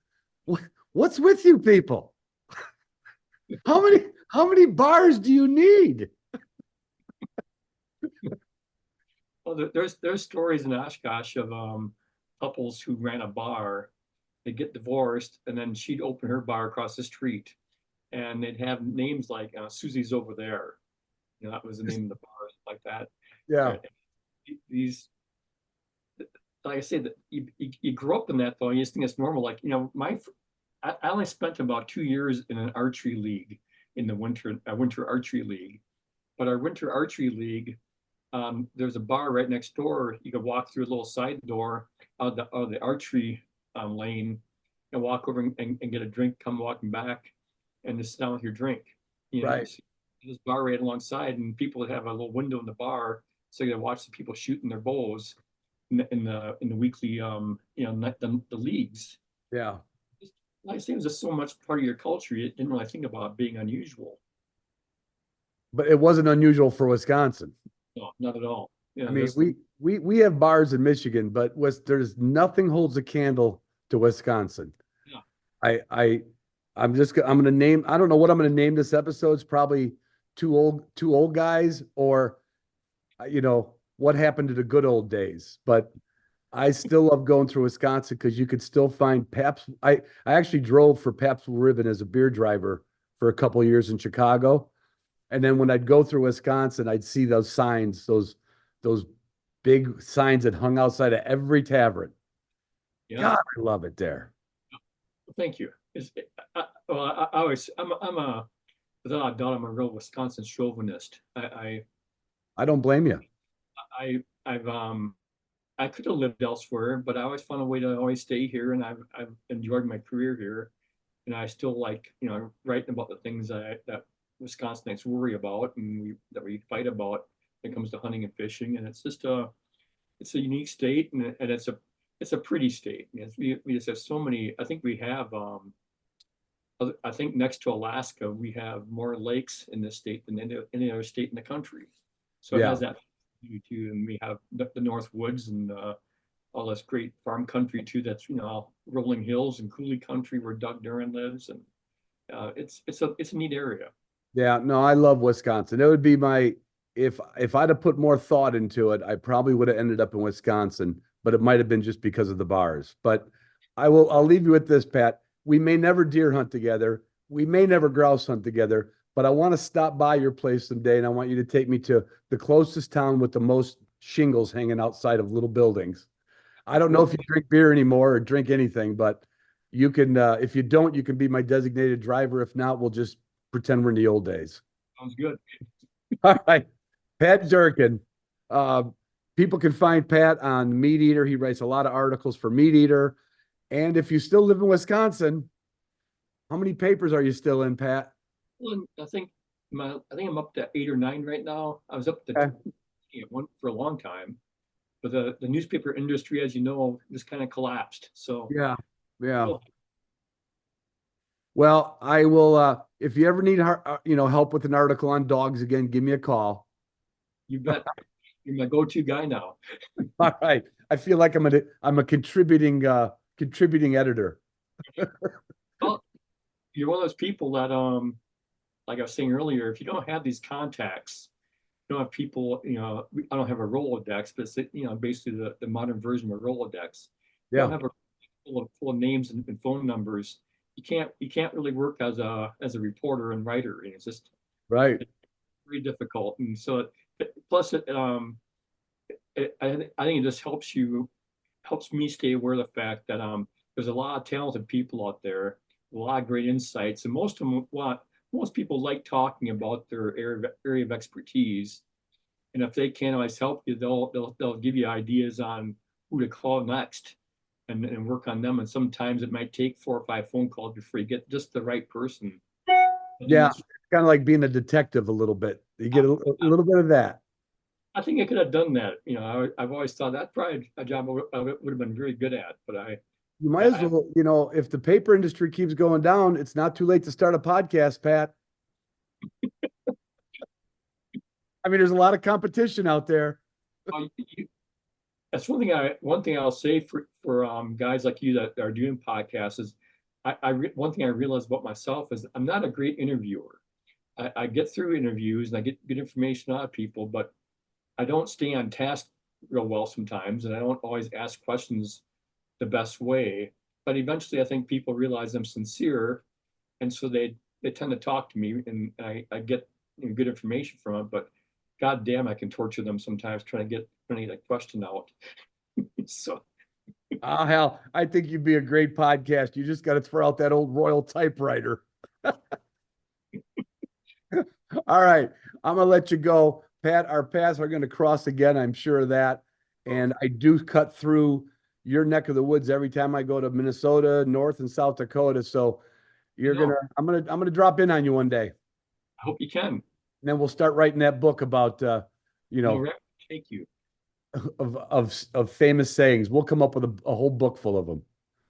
[SPEAKER 4] What's with you people? How many bars do you need?
[SPEAKER 3] Well, there's stories in Oshkosh of couples who ran a bar. They get divorced, and then she'd open her bar across the street, and they'd have names like Susie's over there. That was the name of the bar, like that.
[SPEAKER 4] Yeah.
[SPEAKER 3] These, like I said, you grow up in that though. And you just think it's normal. Like I only spent about 2 years in an archery league in the winter archery league, but our winter archery league, there's a bar right next door. You could walk through a little side door out of the archery lane and walk over and get a drink, come walking back, and just sit down with your drink.
[SPEAKER 4] Right.
[SPEAKER 3] This bar right alongside, and people would have a little window in the bar, so you could watch the people shooting their bows in the weekly the leagues.
[SPEAKER 4] Yeah.
[SPEAKER 3] Like I say, it was just so much part of your culture. You didn't really think about being unusual.
[SPEAKER 4] But it wasn't unusual for Wisconsin.
[SPEAKER 3] No, not at all.
[SPEAKER 4] I mean, we have bars in Michigan, but there's nothing holds a candle to Wisconsin.
[SPEAKER 3] Yeah.
[SPEAKER 4] I'm gonna name. I don't know what I'm gonna name this episode. It's probably two old guys, or what happened to the good old days. But I still love going through Wisconsin because you could still find Pabst. I actually drove for Pabst Blue Ribbon as a beer driver for a couple of years in Chicago. And then when I'd go through Wisconsin, I'd see those signs, those big signs that hung outside of every tavern.
[SPEAKER 3] Yeah.
[SPEAKER 4] God, I love it there.
[SPEAKER 3] Thank you. Without a doubt, I'm a real Wisconsin chauvinist.
[SPEAKER 4] I don't blame you.
[SPEAKER 3] I could have lived elsewhere, but I always found a way to always stay here, and I've enjoyed my career here, and I still like writing about the things that Wisconsinites worry about and that we fight about when it comes to hunting and fishing, and it's a unique state, and it's a pretty state. We just have so many. I think we have. I think next to Alaska, we have more lakes in this state than any other state in the country. So it has that too, and we have the North Woods and all this great farm country too. That's rolling hills and coulee country where Doug Duran lives, and it's a neat area.
[SPEAKER 4] Yeah, no, I love Wisconsin. It would be if I'd have put more thought into it, I probably would have ended up in Wisconsin, but it might have been just because of the bars. But I'll leave you with this, Pat. We may never deer hunt together. We may never grouse hunt together, but I want to stop by your place someday, and I want you to take me to the closest town with the most shingles hanging outside of little buildings. I don't know if you drink beer anymore or drink anything, but you can, if you don't, you can be my designated driver. If not, we'll just pretend we're in the old days.
[SPEAKER 3] Sounds good.
[SPEAKER 4] All right. Pat Durkin. People can find Pat on Meat Eater. He writes a lot of articles for Meat Eater. And if you still live in Wisconsin, how many papers are you still in, Pat?
[SPEAKER 3] Well, I think I'm up to 8 or 9 right now. I was up to one for a long time, but the newspaper industry, as you know, just kind of collapsed. So
[SPEAKER 4] yeah. Well, I will. If you ever need help with an article on dogs again, give me a call.
[SPEAKER 3] You bet. You're my go-to guy now.
[SPEAKER 4] All right. I feel like I'm a contributing editor.
[SPEAKER 3] Well, you're one of those people that like I was saying earlier, if you don't have these contacts, don't have people, I don't have a Rolodex, but it's, basically the modern version of a Rolodex. You don't
[SPEAKER 4] Yeah.
[SPEAKER 3] have a full of names and phone numbers. You can't really work as a reporter and writer. And it's just
[SPEAKER 4] Right.
[SPEAKER 3] very difficult. And so plus I think it just helps me stay aware of the fact that there's a lot of talented people out there, a lot of great insights, and most people like talking about their area of expertise. And if they can't always help you, they'll give you ideas on who to call next and work on them. And sometimes it might take 4 or 5 phone calls before you get just the right person.
[SPEAKER 4] Yeah. It's kind of like being a detective a little bit. You get a little bit of that.
[SPEAKER 3] I think I could have done that. I've always thought that's probably a job I would have been very good at, but
[SPEAKER 4] You might as well, if the paper industry keeps going down, it's not too late to start a podcast, Pat. I mean, there's a lot of competition out there.
[SPEAKER 3] that's one thing I'll say for guys like you that are doing podcasts is one thing I realized about myself is I'm not a great interviewer. I get through interviews and I get good information out of people, but I don't stay on task real well sometimes, and I don't always ask questions the best way. But eventually, I think people realize I'm sincere, and so they tend to talk to me, and I get good information from it. But God damn, I can torture them sometimes trying to get a question out. So
[SPEAKER 4] Oh, hell, I think you'd be a great podcast. You just got to throw out that old Royal typewriter. All right. I'm going to let you go. Pat, our paths are going to cross again. I'm sure of that. And I do cut through your neck of the woods every time I go to Minnesota, North and South Dakota. So I'm going to drop in on you one day.
[SPEAKER 3] I hope you can.
[SPEAKER 4] And then we'll start writing that book about,
[SPEAKER 3] Thank you.
[SPEAKER 4] of famous sayings. We'll come up with a whole book full of them.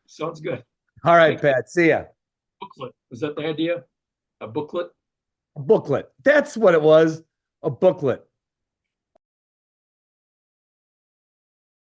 [SPEAKER 3] Sounds good.
[SPEAKER 4] All right, Pat. See ya.
[SPEAKER 3] Booklet. Was that the idea? A booklet?
[SPEAKER 4] A booklet. That's what it was. A booklet.